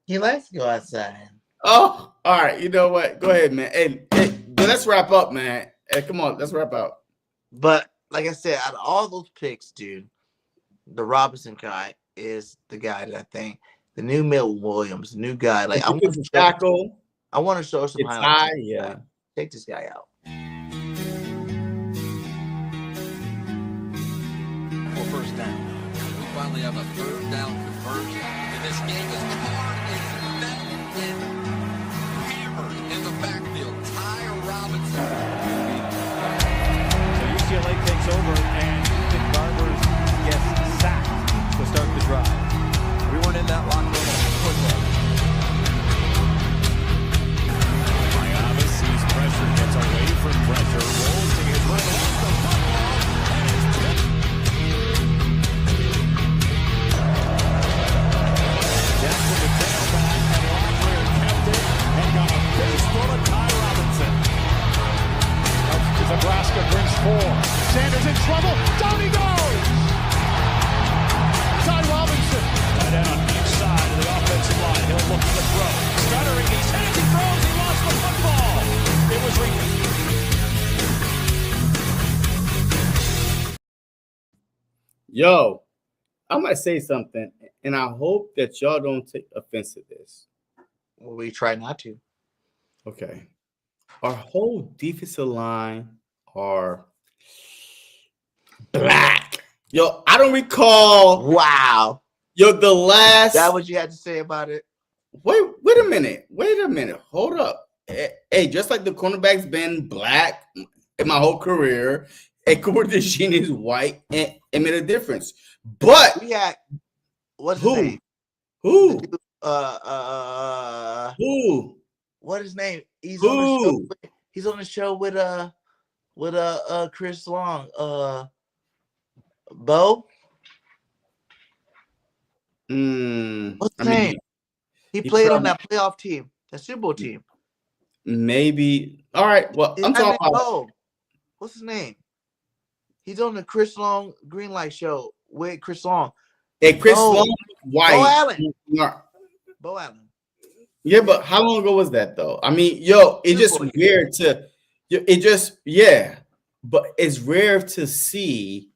He likes to go outside. Oh, all right. You know what? Go ahead, man. Hey, let's wrap up, man. Hey, come on, let's wrap up. But like I said, out of all those picks, dude, the Robinson guy is the guy that I think the new Milton Williams, the new guy. Like I want to tackle. I want to show some highlights. Yeah, take this guy out. For first down, we finally have a third down conversion, and this game is hard as and hammered in the backfield. Ty Robinson. So UCLA takes over, and Ethan Garbers gets sacked to start the drive. We weren't in that locker room at football. Miami sees pressure, gets away from pressure, rolls to his right, off the football, and it's picked. Jackson, the tailback, and Locklear kept it and got a face full of Ty Robinson. Up to Nebraska, brings 4. Sanders in trouble. Down he goes! Ty Robinson. Tight end on each side of the offensive line. He'll look for the throw. Stuttering, he's hands, he throws, he lost the football. It was Yo, I'm gonna say something, and I hope that y'all don't take offense to this. Well, we try not to. Okay. Our whole defensive line are black. Yo, I don't recall. Wow. Yo, the last. That what you had to say about it? Wait a minute. Hold up. Hey, just like the cornerback's been black in my whole career, and Cooper DeJean is white, and it made a difference. But we had what's his name? Who? Who? What is his name? He's on the show with Chris Long. Bo. What's his name? He played on that playoff team, that Super Bowl team. Maybe. All right. Well, I'm talking about. Bo. What's his name? He's on the Chris Long Greenlight show with Chris Long. Hey, Chris Long, white. Bo Allen. Bo Allen. Yeah, but how long ago was that though? I mean, it's just weird to. But it's rare to see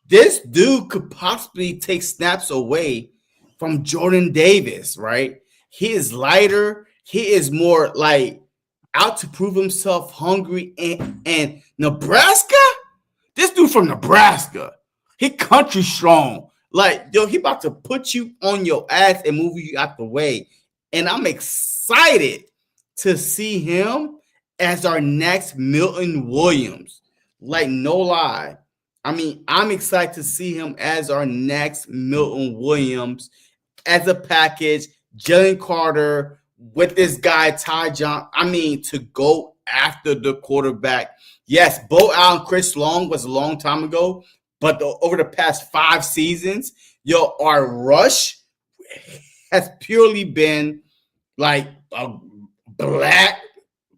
this dude could possibly take snaps away from Jordan Davis, right? He is lighter. He is more like out to prove himself, hungry, and Nebraska. This dude from Nebraska, he country strong. Like, yo, he about to put you on your ass and move you out the way. And I'm excited to see him as our next Milton Williams. Like, no lie. I mean, I'm excited to see him as our next Milton Williams as a package. Jalen Carter with this guy, Ty John. I mean, to go after the quarterback. Yes, Bo Allen, Chris Long was a long time ago, but over the past 5 seasons, our rush has purely been like black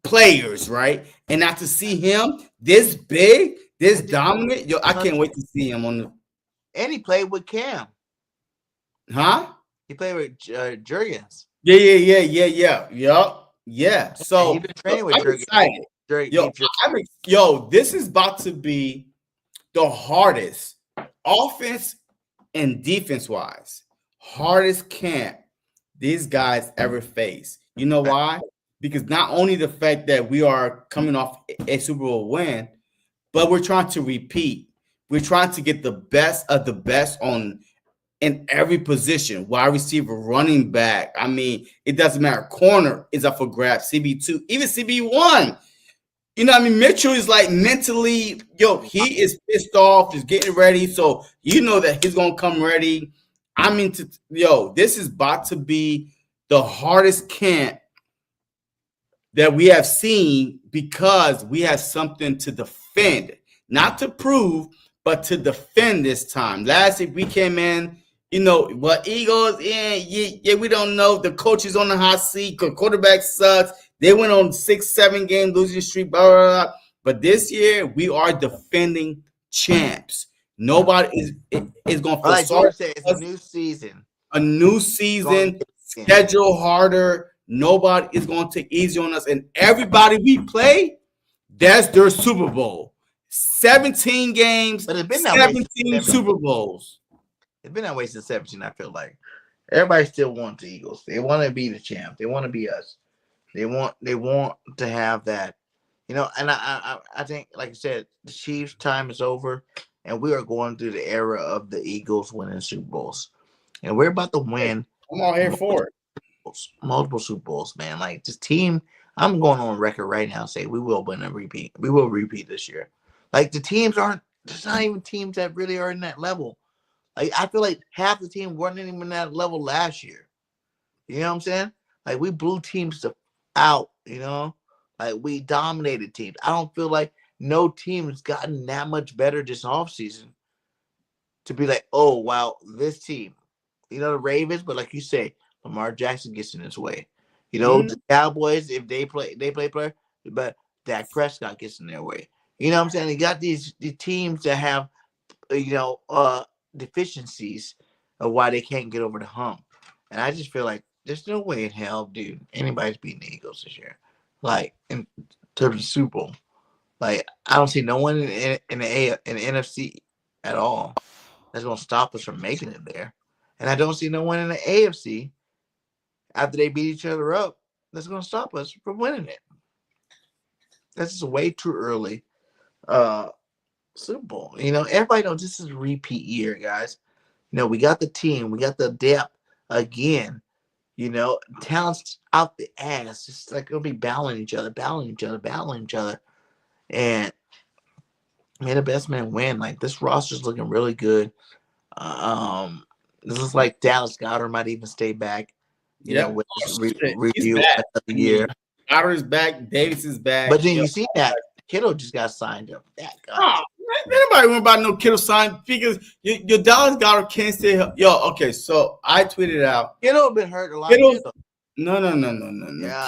players, right? And not to see him this big, this dominant, I can't wait to see him on the. And he played with Cam. Huh? He played with Jurgens. Yeah. So he's been training with I'm excited. This is about to be the hardest offense and defense wise, hardest camp these guys ever face. You know why? Because not only the fact that we are coming off a Super Bowl win, but we're trying to repeat. We're trying to get the best of the best in every position. Wide receiver, running back. I mean, it doesn't matter. Corner is up for grabs. CB2, even CB1. You know what I mean? Mitchell is like mentally, he is pissed off, is getting ready. So you know that he's going to come ready. I mean, this is about to be the hardest camp that we have seen because we have something to defend. Not to prove, but to defend this time. Last week we came in, Eagles, we don't know. The coach is on the hot seat. Quarterback sucks. They went on 6-7 game losing streak, blah, blah, blah. But this year, we are defending champs. Nobody is going to like George said, it's a new season. A new season, schedule harder. Nobody is going to take easy on us. And everybody we play, that's their Super Bowl. 17 games, but it's been 17 Super Bowls. It's been that way since 17, I feel like. Everybody still wants the Eagles. They want to be the champ. They want to be us. They want to have that, and I think, like I said, the Chiefs' time is over, and we are going through the era of the Eagles winning Super Bowls, and we're about to win. I'm all here for it. Multiple Super Bowls, man. Like this team, I'm going on record right now and say we will win and repeat. We will repeat this year. Like the teams there's not even teams that really are in that level. Like I feel like half the team weren't even in that level last year. You know what I'm saying? Like we blew teams out, like we dominated teams. I don't feel like no team has gotten that much better this offseason to be like, oh, wow, this team, the Ravens, but like you say, Lamar Jackson gets in his way. The Cowboys, if they play, but Dak Prescott gets in their way. You know what I'm saying? You got the teams that have, deficiencies of why they can't get over the hump. And I just feel like there's no way in hell, dude, anybody's beating the Eagles this year. Like, in terms of Super Bowl. Like, I don't see no one in the NFC at all that's going to stop us from making it there. And I don't see no one in the AFC after they beat each other up that's going to stop us from winning it. That's just way too early. Super Bowl. Everybody knows this is a repeat year, guys. We got the team. We got the depth again. Talent's out the ass. It's like it'll be battling each other. And may the best man win. Like this roster's looking really good. This is like Dallas Goedert might even stay back. With review of the year. Goddard is back. Davis is back. But then you see that Kittle just got signed up. That guy. Anybody worry about no Kittle sign because your Dallas Goedert can't stay. Okay, so I tweeted out. Kittle been hurt a lot. No. Yeah.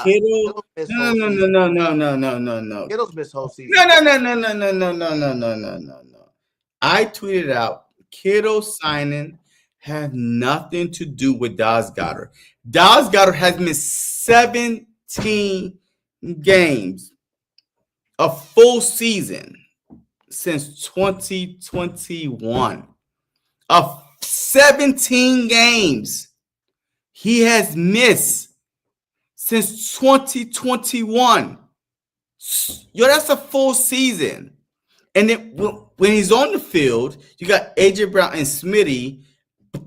Kittle. No. Kittle's missed whole season. No. I tweeted out Kittle signing had nothing to do with Dallas Goedert. Dallas Goedert has missed 17 games, a full season since 2021. Of 17 games he has missed since 2021. That's a full season. And then when he's on the field, you got AJ Brown and Smitty,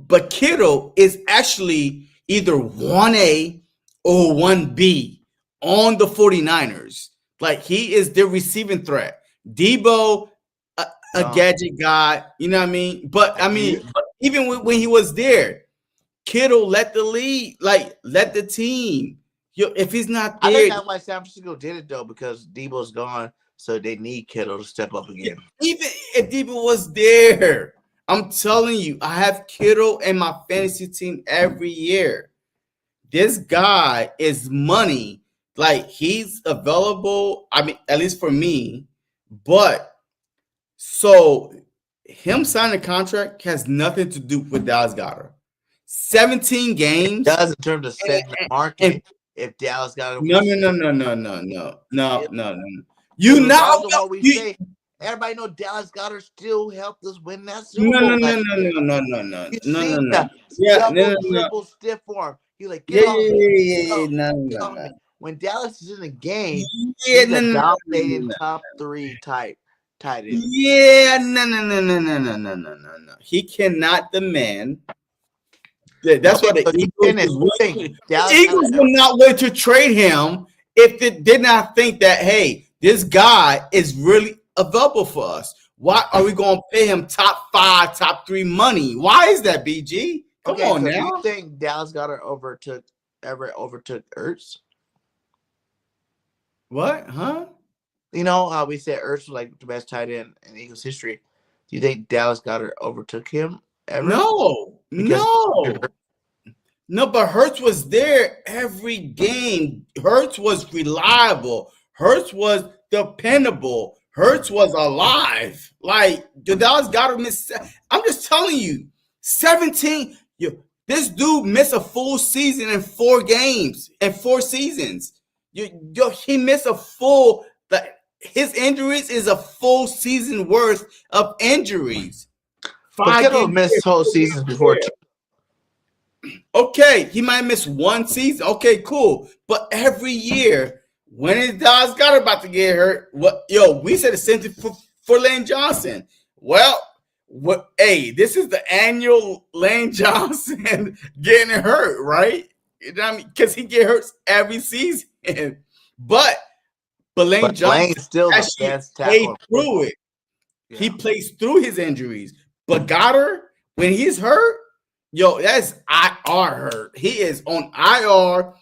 but Kittle is actually either 1A or 1B on the 49ers. Like he is their receiving threat. Debo, a gadget guy. You know what I mean? But I mean, even when he was there, Kittle let the lead, like let the team. If he's not there, I think that's why San Francisco did it though, because Debo's gone, so they need Kittle to step up again. Even if Debo was there, I'm telling you, I have Kittle in my fantasy team every year. This guy is money. Like, he's available. I mean, at least for me. But so him signing a contract has nothing to do with Dallas Goedert. 17 games. It does in terms of setting the market. If Dallas Goedert, no. You know what we say. Everybody know Dallas Goedert still helped us win that Super Bowl. No. Triple stiff arm. You like when Dallas is in a game, he's a dominating top 3 tight end. Yeah, no. He cannot demand. That's why the Eagles were not willing to trade him if they did not think that, hey, this guy is really available for us. Why are we going to pay him top 5, top 3 money? Why is that, BG? Come on now. You think Dallas Goedert overtook Ertz? What? Huh? You know how we said Ertz was like the best tight end in Eagles history. Do you think Dallas Goedert overtook him ever? No. No, but Hurts was there every game. Hurts was reliable. Hurts was dependable. Hurts was alive. Like, the Dallas Goedert missed. I'm just telling you, 17. This dude missed a full season in 4 games and 4 seasons. He missed a full. His injuries is a full season worth of injuries. But Kittle missed whole seasons before. Okay, he might miss 1 season. Okay, cool. But every year, when is Dallas Goedert about to get hurt? We said the same thing for Lane Johnson. Well, this is the annual Lane Johnson getting hurt, right? You know what I mean? Because he get hurt every season. But Lane Johnson still the best tackle through it. Yeah. He plays through his injuries. But Goddard, when he's hurt, that's IR hurt. He is on IR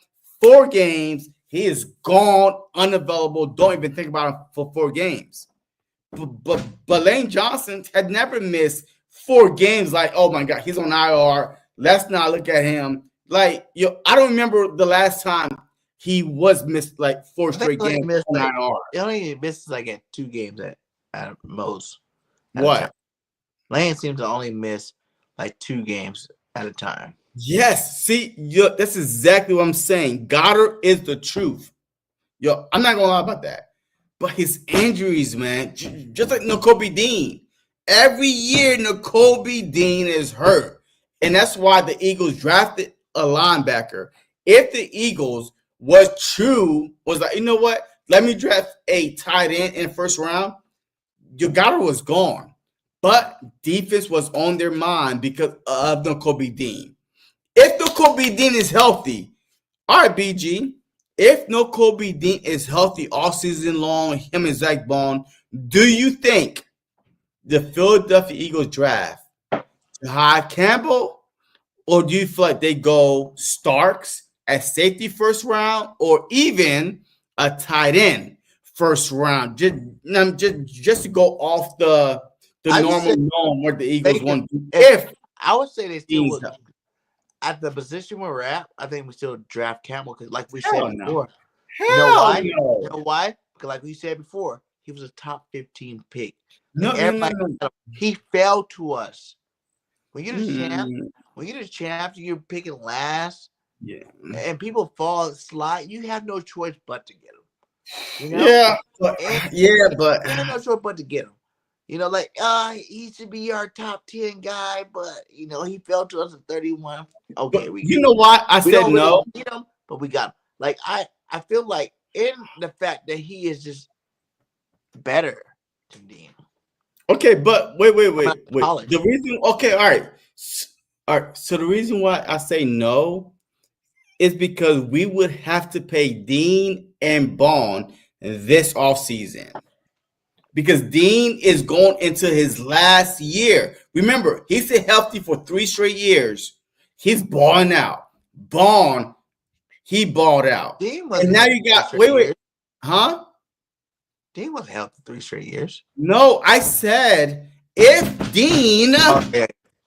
4 games. He is gone, unavailable. Don't even think about him for 4 games. But Lane Johnson had never missed 4 games. Like, oh my God, he's on IR. Let's not look at him. Like, I don't remember the last time he was missed like 4 straight games on IR. He only misses like at 2 games at most. What? Lane seems to only miss like 2 games at a time. Yes. See, that's exactly what I'm saying. Goddard is the truth. I'm not going to lie about that. But his injuries, man, just like Nakobe Dean. Every year, Nakobe Dean is hurt. And that's why the Eagles drafted a linebacker. If the Eagles was like, you know what? Let me draft a tight end in the first round. Your Goddard was gone. But defense was on their mind because of Nakobe Dean. If Nakobe Dean is healthy, all right, BG. If Nakobe Dean is healthy all season long, him and Zach Bond, do you think the Philadelphia Eagles draft Jahai Campbell, or do you feel like they go Starks at safety first round, or even a tight end first round, just to go off the normal norm where the Eagles want to? If I would say they still would. At the position where we're at, I think we still draft Campbell because, like we said before, you know why? You know why? Because, like we said before, he was a top 15 pick. No. He fell to us. When you're the champ, you're picking last. Yeah. And people fall slide. You have no choice but to get him. You know? But you have no choice but to get him. You know, like, he should be our top 10 guy, but, he fell to us at 31. Okay, you know why I said no? Get him, but we got him. Like, I feel like in the fact that he is just better than Dean. Okay, but wait. The reason, all right. So the reason why I say no is because we would have to pay Dean and Bond this offseason. because Dean is going into his last year. Remember, he's been healthy for 3 straight years. He's balling out. He balled out. Dean was and now you got wait, huh? Dean was healthy 3 straight years. No, I said if Dean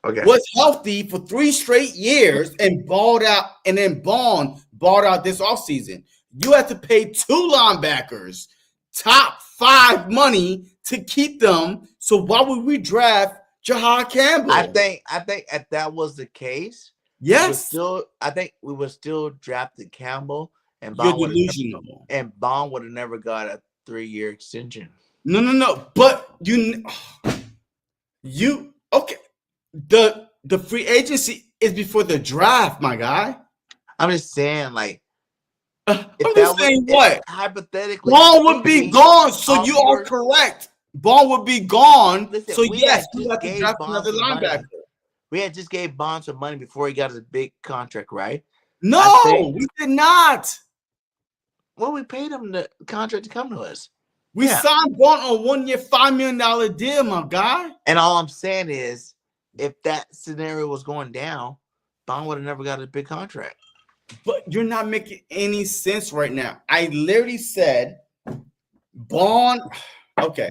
was healthy for 3 straight years and balled out, and then balled out this offseason, you have to pay 2 linebackers top 5 money to keep them. So why would we draft Jahad Campbell? I think if that was the case, yes, I think we would still draft Campbell, and you're Bond delusional. And Bond would have never got a 3-year extension. No. But you okay. The free agency is before the draft, my guy. I'm just saying, like, what? Hypothetically, Bond would be gone, so you are correct. Bond would be gone. Listen, so yes, you have to draft another linebacker. We had just gave Bond some money before he got his big contract, right? No, we did not. Well, we paid him the contract to come to us. We signed Bond on a 1-year, $5 million deal, my guy. And all I'm saying is, if that scenario was going down, Bond would have never got a big contract. But you're not making any sense right now. I literally said Bond. Okay.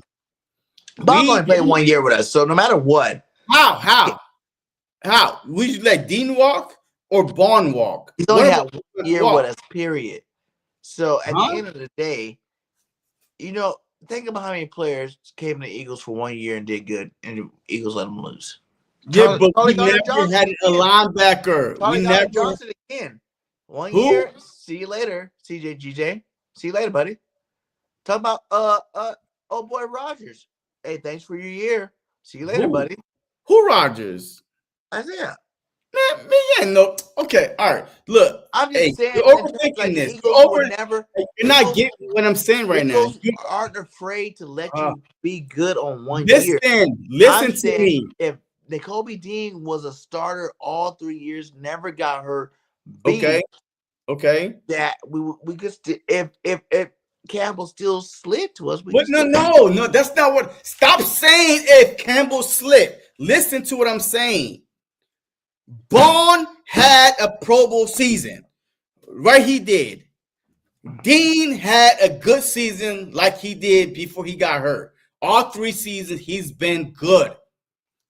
Bond only played 1 year with us. So no matter what. How? Would you let Dean walk or Bond walk? He's only had 1 year with us, period. So at the end of the day, think about how many players came to the Eagles for 1 year and did good, and the Eagles let them lose. Yeah, but we never had a linebacker. We never. Johnson again. 1 year. See you later, CJ GJ. See you later, buddy. Talk about old boy Rogers. Hey, thanks for your year. See you later, buddy. Who Rogers? Isaiah. Man, yeah, no. Okay, all right. Look, I'm just saying, you're overthinking this. You're not getting what I'm saying right now. You aren't afraid to let you be good on 1 year. Listen to me. If Nakobe Dean was a starter all 3 years, never got hurt. Okay. That we could if Campbell still slid to us. But no, that's not what. Stop saying if Campbell slid. Listen to what I'm saying. Bond had a Pro Bowl season, right? He did. Dean had a good season like he did before he got hurt. All 3 seasons, he's been good.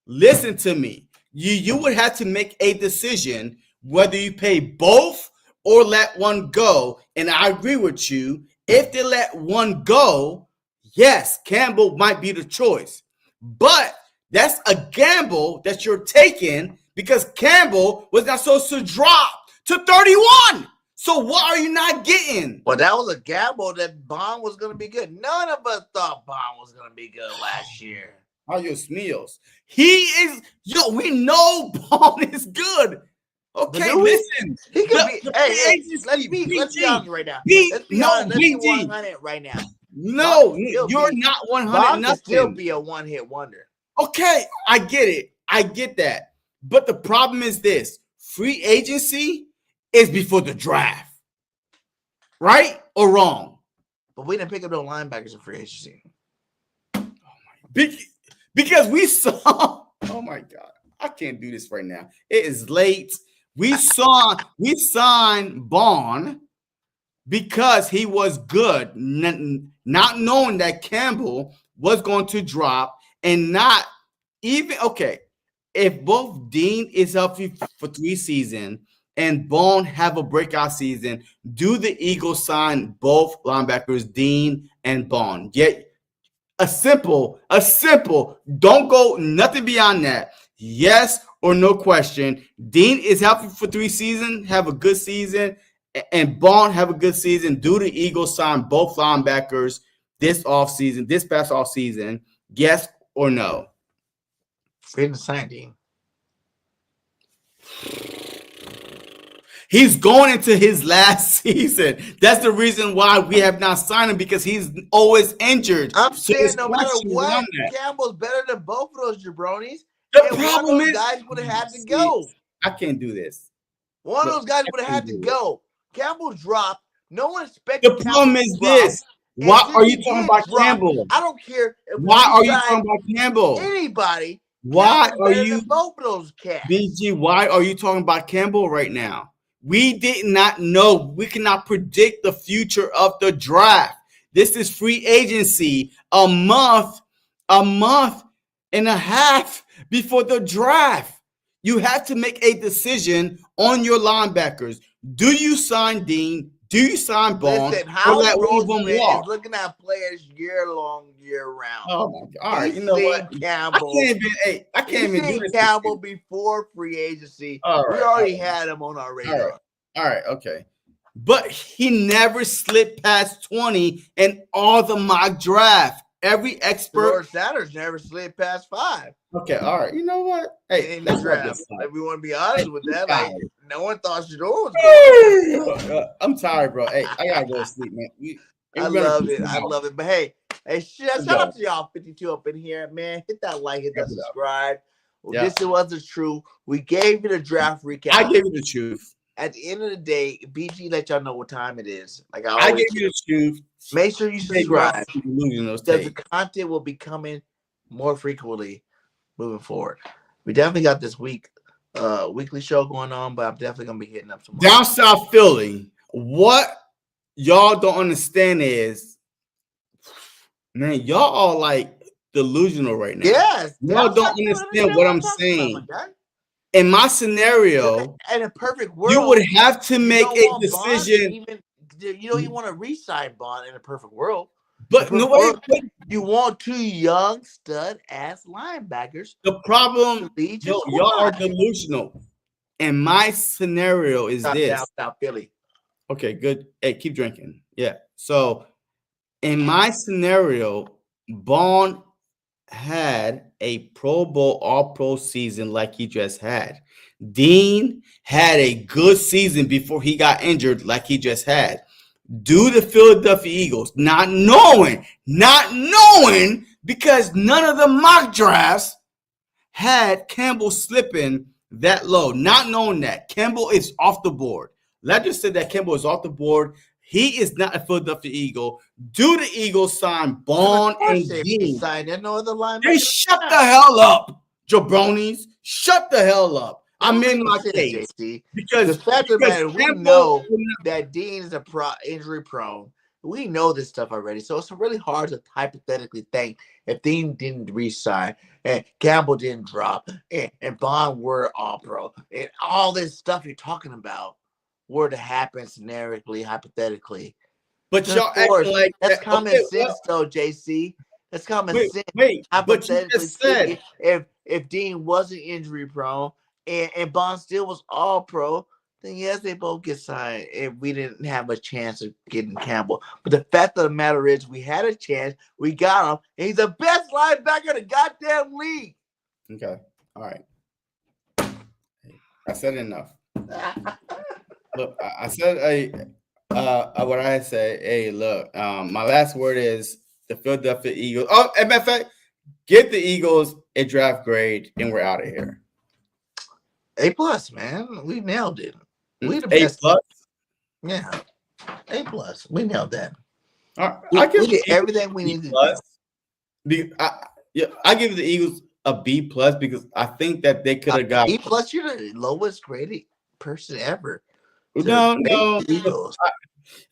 Listen to me. You would have to make a decision whether you pay both or let one go. And I agree with you. If they let one go, yes, Campbell might be the choice. But that's a gamble that you're taking because Campbell was not supposed to drop to 31. So what are you not getting? Well, that was a gamble that Bond was going to be good. None of us thought Bond was going to be good last year. Adios meals. He is, we know Bond is good. Okay, listen. He could be. Hey, let's be honest right now. Let's be 100 right now. No, you're not 100. Bond could still be a one-hit wonder. Okay, I get it. I get that. But the problem is this: free agency is before the draft, right or wrong? But we didn't pick up no linebackers in free agency. Because we saw. Oh my God, I can't do this right now. It is late. We signed Bond because he was good, not knowing that Campbell was going to drop, and not even if both Dean is healthy for 3 seasons and Bond have a breakout season, do the Eagles sign both linebackers, Dean and Bond? Yet a simple, don't go nothing beyond that. Yes or no question. Dean is healthy for 3 seasons, have a good season, and Bond have a good season. Do the Eagles sign both linebackers this past offseason? Yes or no? We didn't sign Dean. He's going into his last season. That's the reason why we have not signed him, because he's always injured. I'm saying no matter what, Campbell's better than both of those jabronis. The problem is, guys would have had to go. I can't do this. One of those guys would have had to go. Campbell dropped. No one expected. The problem is this: Why are you talking about Campbell? I don't care. Why are you talking about Campbell? Anybody. Why are you both of those cats? BG? Why are you talking about Campbell right now? We did not know. We cannot predict the future of the draft. This is free agency a month and a half before the draft. You have to make a decision on your linebackers. Do you sign Dean? Do you sign Bond? Listen, Howard Roseman is looking at players year long, year round. Oh my God! All right, you know what? Campbell. I can't even do this. Campbell before free agency. We already had him on our radar. All right, okay. But he never slipped past 20 in all the mock draft. Every expert. George Sanders never slid past 5. Okay, all right. You know what? Hey, in the draft. If we want to be honest with that, like, no one thought Shador was good. I'm tired, bro. Hey, I gotta go to sleep, man. I love it. But hey, shout out to y'all 52 up in here, man. Hit that like, hit that subscribe. Well, this was the truth. We gave you the draft recap. I gave you the truth. At the end of the day, BG let y'all know what time it is. Like I gave you the truth. Make sure you subscribe. Because the content will be coming more frequently moving forward. We definitely got this weekly show going on, but I'm definitely gonna be hitting up some down South Philly. What y'all don't understand is, man, y'all are like delusional right now. Yes, y'all don't understand what I'm saying. In my scenario, in a perfect world, you would have to make a decision. You don't even want to re-sign Bond in a perfect world. But no way. You want 2 young stud-ass linebackers. The problem, y'all are delusional. And my scenario is this. South Philly. Okay, good. Hey, keep drinking. Yeah. So, in my scenario, Bond had a Pro Bowl All-Pro season like he just had. Dean had a good season before he got injured like he just had. Do the Philadelphia Eagles, not knowing, because none of the mock drafts had Campbell slipping that low, not knowing that Campbell is off the board. Let's just say that Campbell is off the board. He is not a Philadelphia Eagle. Do the Eagles sign Bond and Dean? They shut the hell up, jabronis. Shut the hell up. I'm in my case because the fact of the matter, we know that Dean is injury prone. We know this stuff already, so it's really hard to hypothetically think if Dean didn't re-sign and Campbell didn't drop and Bond were all pro and all this stuff you're talking about were to happen scenarically, hypothetically. But y'all acting like that's common sense, though, JC. That's common sense. But you just said if Dean wasn't injury prone. And Bond still was all pro, then yes, they both get signed if we didn't have a chance of getting Campbell. But the fact of the matter is we had a chance, we got him, and he's the best linebacker in the goddamn league. Okay. All right. I said enough. Look, I said what I said. Hey, look, my last word is the Philadelphia Eagles. Oh, as a matter of fact, give the Eagles a draft grade, and we're out of here. A+, man. We nailed it. We the A+? best. Yeah. A+. We nailed that. I give we did everything we needed to do. I give the Eagles a B+ because I think that they could have got B+. You're the lowest graded person ever. No.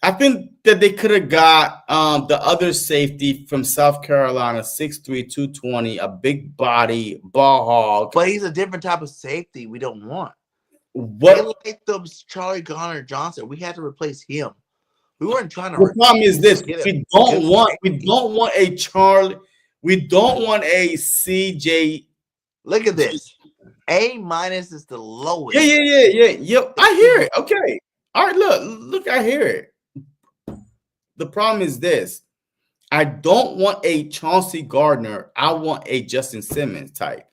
I think that they could have got the other safety from South Carolina, 6'3", 220, a big body, ball hog. But he's a different type of safety we don't want. What? They like the Charlie Garner Johnson. We had to replace him. We weren't trying to. The problem is this: we don't want a Charlie. We don't want a CJ. Look at this. A- is the lowest. Yeah. I hear it. Okay. All right, look, I hear it. The problem is this. I don't want a Chauncey Gardner. I want a Justin Simmons type.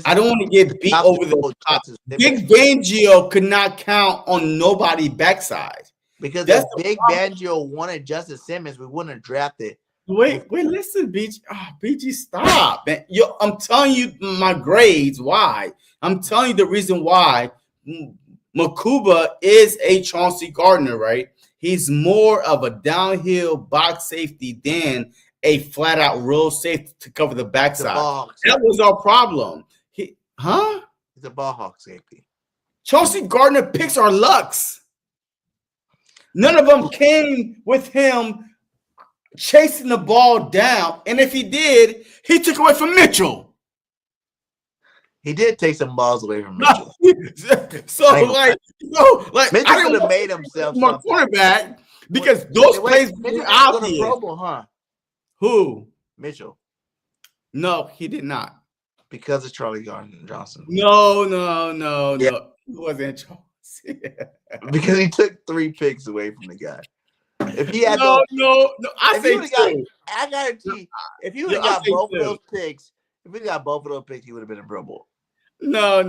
I don't want to get beat over the top. Big Fangio could not count on nobody backside. Because if Big Fangio wanted Justin Simmons, we wouldn't have drafted. Wait, listen, BG. BG, stop. Man. I'm telling you my grades. Why? I'm telling you the reason why. Makuba is a Chauncey Gardner, right? He's more of a downhill box safety than a flat out real safety to cover the backside. That was our problem. He's a ball hawk safety. Chauncey Gardner picks our lucks. None of them came with him chasing the ball down. And if he did, he took away from Mitchell. He did take some balls away from Mitchell. Mitchell could have made himself my quarterback because those plays were obvious. Pro Bowl, huh? Who? Mitchell. No, he did not. Because of Charlie Johnson. No. He wasn't Charlie. Because he took 3 picks away from the guy. If he had no. I guarantee if he would have got both of those picks, he would have been in Pro Bowl. No.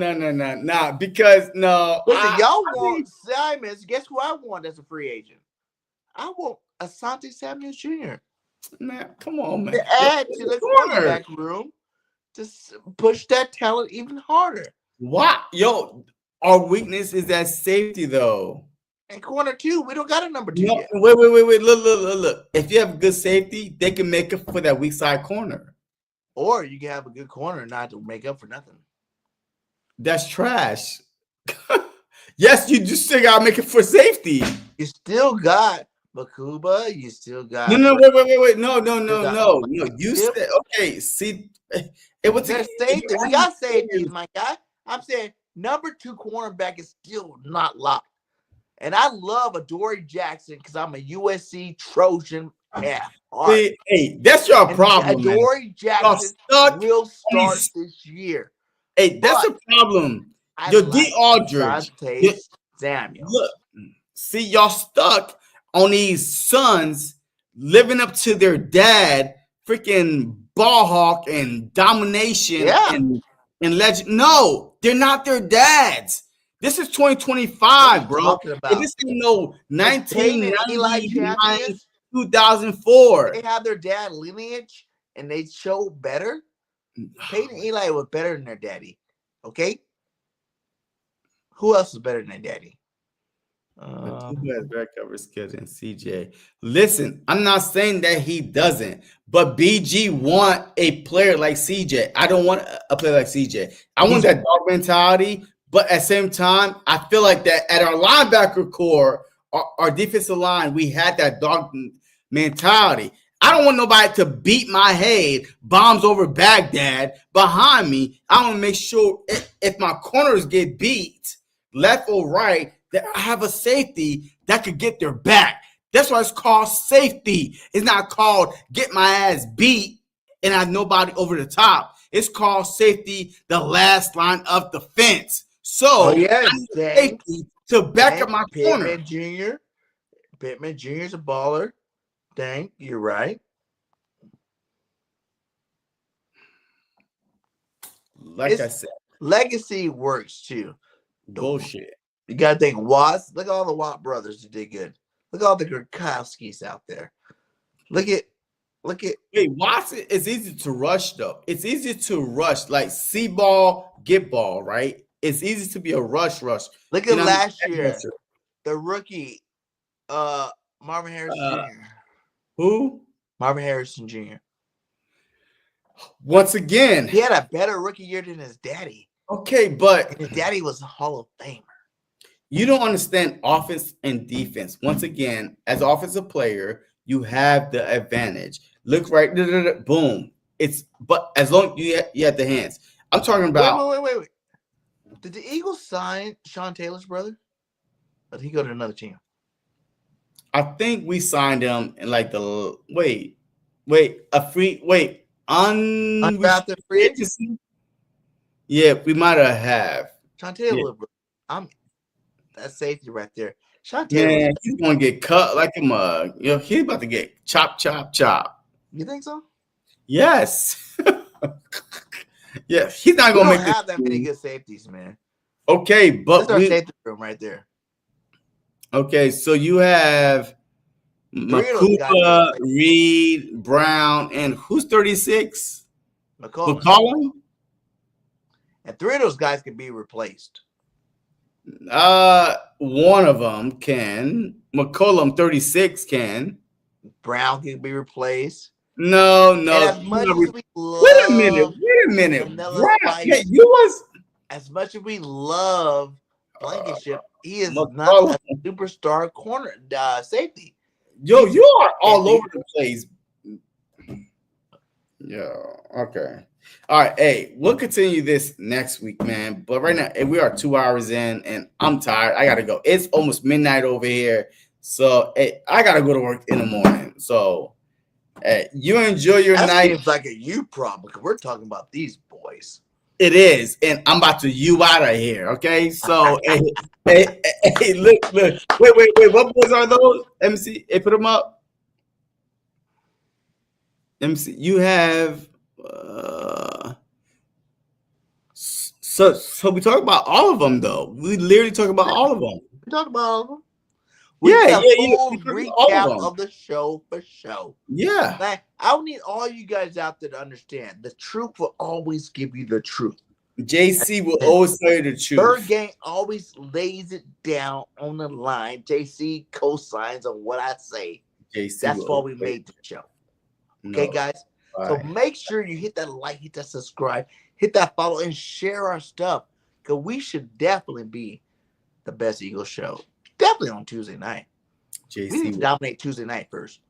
Because no. Listen, y'all want Simons. Guess who I want as a free agent? I want Asante Samuel Jr. Man, come on, man. To add to the quarterback room to push that talent even harder. What? Yo, our weakness is that safety, though. And corner 2, we don't got a number 2 yet. Wait. Look. If you have a good safety, they can make up for that weak side corner. Or you can have a good corner and not to make up for nothing. That's trash. Yes, you just still got to make it for safety. You still got Makuba. You still got... No, wait. No. You said, okay, see, it was a safety. We got safeties, my guy. I'm saying number 2 cornerback is still not locked. And I love Adoree Jackson because I'm a USC Trojan. Hey, that's your problem. Adoree Jackson will start this year. Hey, that's a problem. Your D. Aldridge. Samuel. Look, see, y'all stuck on these sons living up to their dad, freaking ball hawk and domination and legend. No, they're not their dads. This is 2025, bro. This is no 1999, 2004. They have their dad lineage and they show better. Peyton and Eli were better than their daddy. Okay? Who else is better than their daddy? Who has better coverage skills than CJ? Listen, I'm not saying that he doesn't, but BG want a player like CJ. I don't want a player like CJ. I want that dog mentality. But at the same time, I feel like that at our linebacker core, our defensive line, we had that dog mentality. I don't want nobody to beat my head, bombs over Baghdad behind me. I want to make sure if my corners get beat, left or right, that I have a safety that could get their back. That's why it's called safety. It's not called get my ass beat and I have nobody over the top. It's called safety, the last line of defense. So, safety to back up my corner. Pittman Jr. is a baller. Dang, you're right. I said, legacy works too. Bullshit. You gotta think Watts. Look at all the Watt brothers who did good. Look at all the Gronkowskis out there. Look at. Wait, Watts. It's easy to rush though. It's easy to rush, like see ball, get ball, right? It's easy to be a rush. Look at last year, the rookie, Marvin Harrison Jr. Who? Marvin Harrison Jr. Once again, he had a better rookie year than his daddy. Okay, but his daddy was a Hall of Famer. You don't understand offense and defense. Once again, as an offensive player, you have the advantage. Look right, boom. But as long as you have the hands. I'm talking about. Wait. Did the Eagles sign Sean Taylor's brother? Or did he go to another team? I think we signed him in like the undrafted free agency. Yeah, we might have. Sean Taylor, that's safety right there. Sean Taylor, man, he's gonna get cut like a mug. He's about to get chop. You think so? Yes. Yeah, he's not gonna make have that many good safeties, man. Okay, but that's our safety room right there. Okay, so you have Makuba, Reed, Brown, and who's 36? McCollum. And 3 of those guys can be replaced. One of them can. McCollum 36 can. Brown can be replaced. No. And as much as we love Wait a minute. Vanilla Spice, Yeah, you was as much as we love Blankenship, he is McCollum. not a superstar corner safety. Yo, you are all over the place. Yeah. Okay. All right. Hey, we'll continue this next week, man. But right now, we are 2 hours in, and I'm tired. I gotta go. It's almost midnight over here, so hey, I gotta go to work in the morning. So, hey, you enjoy your night. Seems like a you problem because we're talking about these boys. It is, and I'm about to you out of here. Okay. So, hey, look. Wait. What boys are those? MC, hey, put them up. MC, you have. So we talk about all of them though. We literally talk about all of them. We talk about all of them. Yeah. Full recap of the show for show. Yeah. Like, I need all you guys out there to understand the truth will always give you the truth. JC will always tell you the truth. Birdgang always lays it down on the line. JC co-signs on what I say. JC, that's why we made the show. Okay, guys. So make sure you hit that like, hit that subscribe, hit that follow, and share our stuff. Because we should definitely be the best Eagles show. Definitely on Tuesday night. We need to dominate Tuesday night first.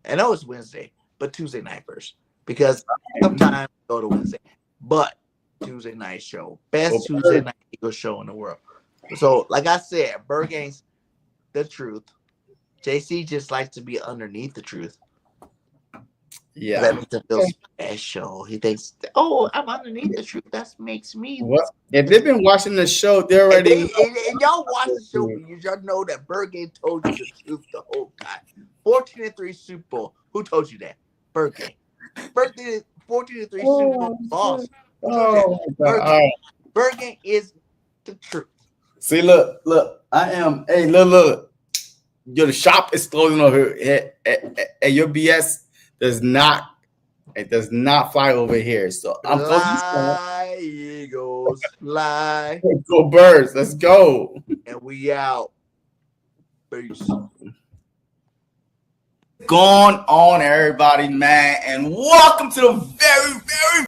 I know it's Wednesday, but Tuesday night first. Because sometimes we go to Wednesday. But Tuesday night show. Best Tuesday night Eagles show in the world. So, like I said, Birdgang's the truth. JC just likes to be underneath the truth. Yeah. That makes him feel special. He thinks, oh, I'm underneath the truth. That makes me. What? If they've been watching the show, they're already. And y'all watch the show, y'all know that Birdgang told you the truth the whole time. 14-3 Super Bowl. Who told you that? Birdgang. 14-3 Super Bowl loss. Birdgang is the truth. See, look. I am. Hey, look. The shop is closing over here. Hey, your BS does not fly over here. So I'm fly, Eagles, fly. Go Birds. Let's go. And we out. Peace. Going on, everybody, man, and welcome to the very